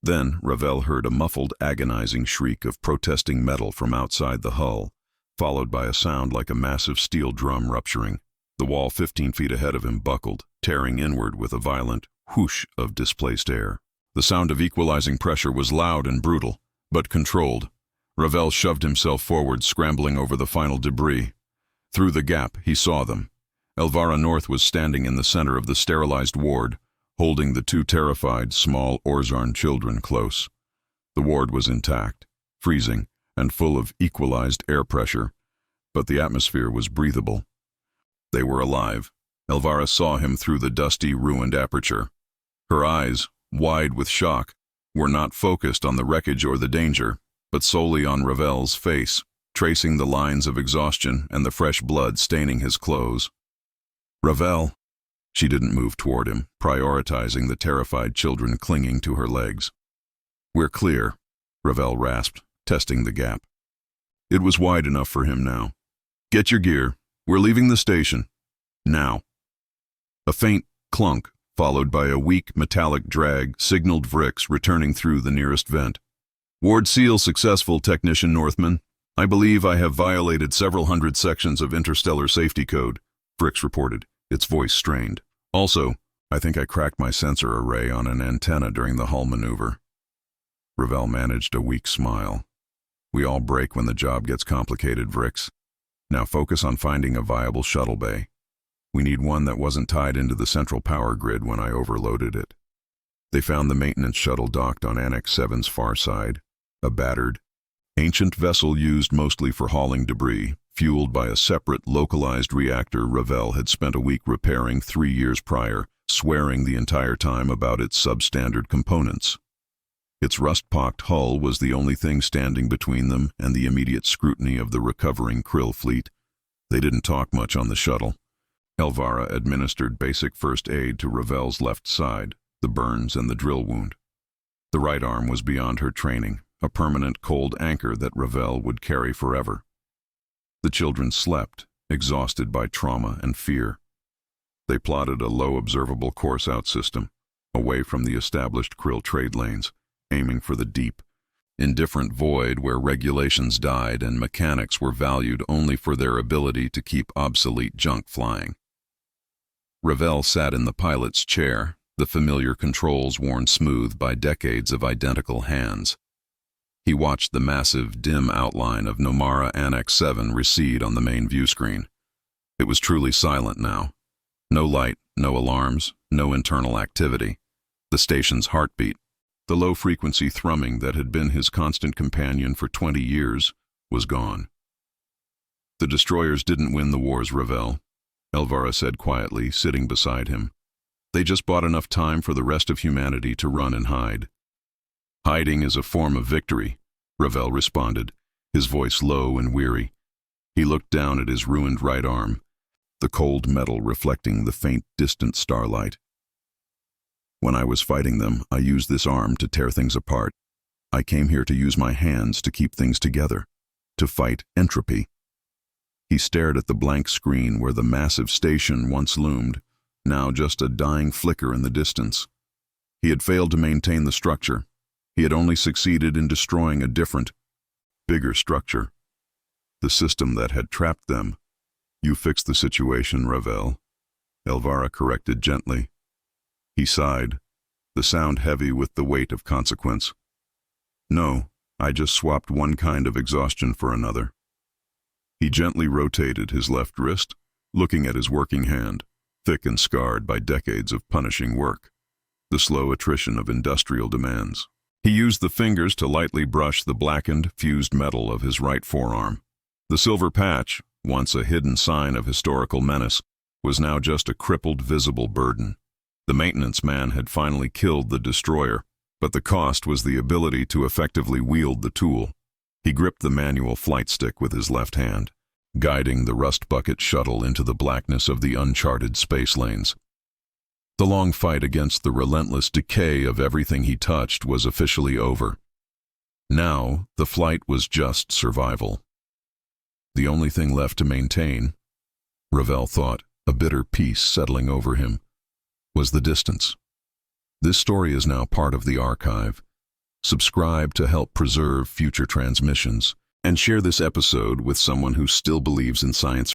A: Then Ravel heard a muffled, agonizing shriek of protesting metal from outside the hull, followed by a sound like a massive steel drum rupturing. The wall 15 feet ahead of him buckled, tearing inward with a violent whoosh of displaced air. The sound of equalizing pressure was loud and brutal, but controlled. Ravel shoved himself forward, scrambling over the final debris. Through the gap, he saw them. Elvira North was standing in the center of the sterilized ward, holding the 2 terrified, small Orzarn children close. The ward was intact, freezing, and full of equalized air pressure, but the atmosphere was breathable. They were alive. Elvira saw him through the dusty, ruined aperture. Her eyes, wide with shock, were not focused on the wreckage or the danger, but solely on Ravel's face, tracing the lines of exhaustion and the fresh blood staining his clothes. "Ravel." She didn't move toward him, prioritizing the terrified children clinging to her legs. "We're clear," Ravel rasped, testing the gap. It was wide enough for him now. "Get your gear. We're leaving the station. Now." A faint clunk, followed by a weak metallic drag, signaled Vrix returning through the nearest vent. "Ward seal successful, Technician Northman. I believe I have violated several hundred sections of interstellar safety code, Fricks reported, its voice strained. Also, I think I cracked my sensor array on an antenna during the hull maneuver. Ravel managed a weak smile. We all break when the job gets complicated, Vrix. Now focus on finding a viable shuttle bay. We need one that wasn't tied into the central power grid when I overloaded it. They found the maintenance shuttle docked on Annex 7's far side, a battered, ancient vessel used mostly for hauling debris, fueled by a separate, localized reactor Ravel had spent a week repairing 3 years prior, swearing the entire time about its substandard components. Its rust-pocked hull was the only thing standing between them and the immediate scrutiny of the recovering krill fleet. They didn't talk much on the shuttle. Elvira administered basic first aid to Ravel's left side, the burns and the drill wound. The right arm was beyond her training, a permanent cold anchor that Ravel would carry forever. The children slept, exhausted by trauma and fear. They plotted a low observable course-out system, away from the established krill trade lanes, aiming for the deep, indifferent void where regulations died and mechanics were valued only for their ability to keep obsolete junk flying. Ravel sat in the pilot's chair, the familiar controls worn smooth by decades of identical hands. He watched the massive, dim outline of Nomara Annex 7 recede on the main view screen. It was truly silent now. No light, no alarms, no internal activity. The station's heartbeat, the low-frequency thrumming that had been his constant companion for 20 years, was gone. The destroyers didn't win the wars, Ravel, Elvira said quietly, sitting beside him. They just bought enough time for the rest of humanity to run and hide. Hiding is a form of victory, Ravel responded, his voice low and weary. He looked down at his ruined right arm, the cold metal reflecting the faint, distant starlight. When I was fighting them, I used this arm to tear things apart. I came here to use my hands to keep things together, to fight entropy. He stared at the blank screen where the massive station once loomed, now just a dying flicker in the distance. He had failed to maintain the structure. He had only succeeded in destroying a different, bigger structure. The system that had trapped them. You fixed the situation, Ravel, Elvira corrected gently. He sighed, the sound heavy with the weight of consequence. No, I just swapped one kind of exhaustion for another. He gently rotated his left wrist, looking at his working hand, thick and scarred by decades of punishing work, the slow attrition of industrial demands. He used the fingers to lightly brush the blackened, fused metal of his right forearm. The silver patch, once a hidden sign of historical menace, was now just a crippled, visible burden. The maintenance man had finally killed the destroyer, but the cost was the ability to effectively wield the tool. He gripped the manual flight stick with his left hand, guiding the rust bucket shuttle into the blackness of the uncharted space lanes. The long fight against the relentless decay of everything he touched was officially over. Now, the flight was just survival. The only thing left to maintain, Ravel thought, a bitter peace settling over him, was the distance. This story is now part of the archive. Subscribe to help preserve future transmissions, and share this episode with someone who still believes in science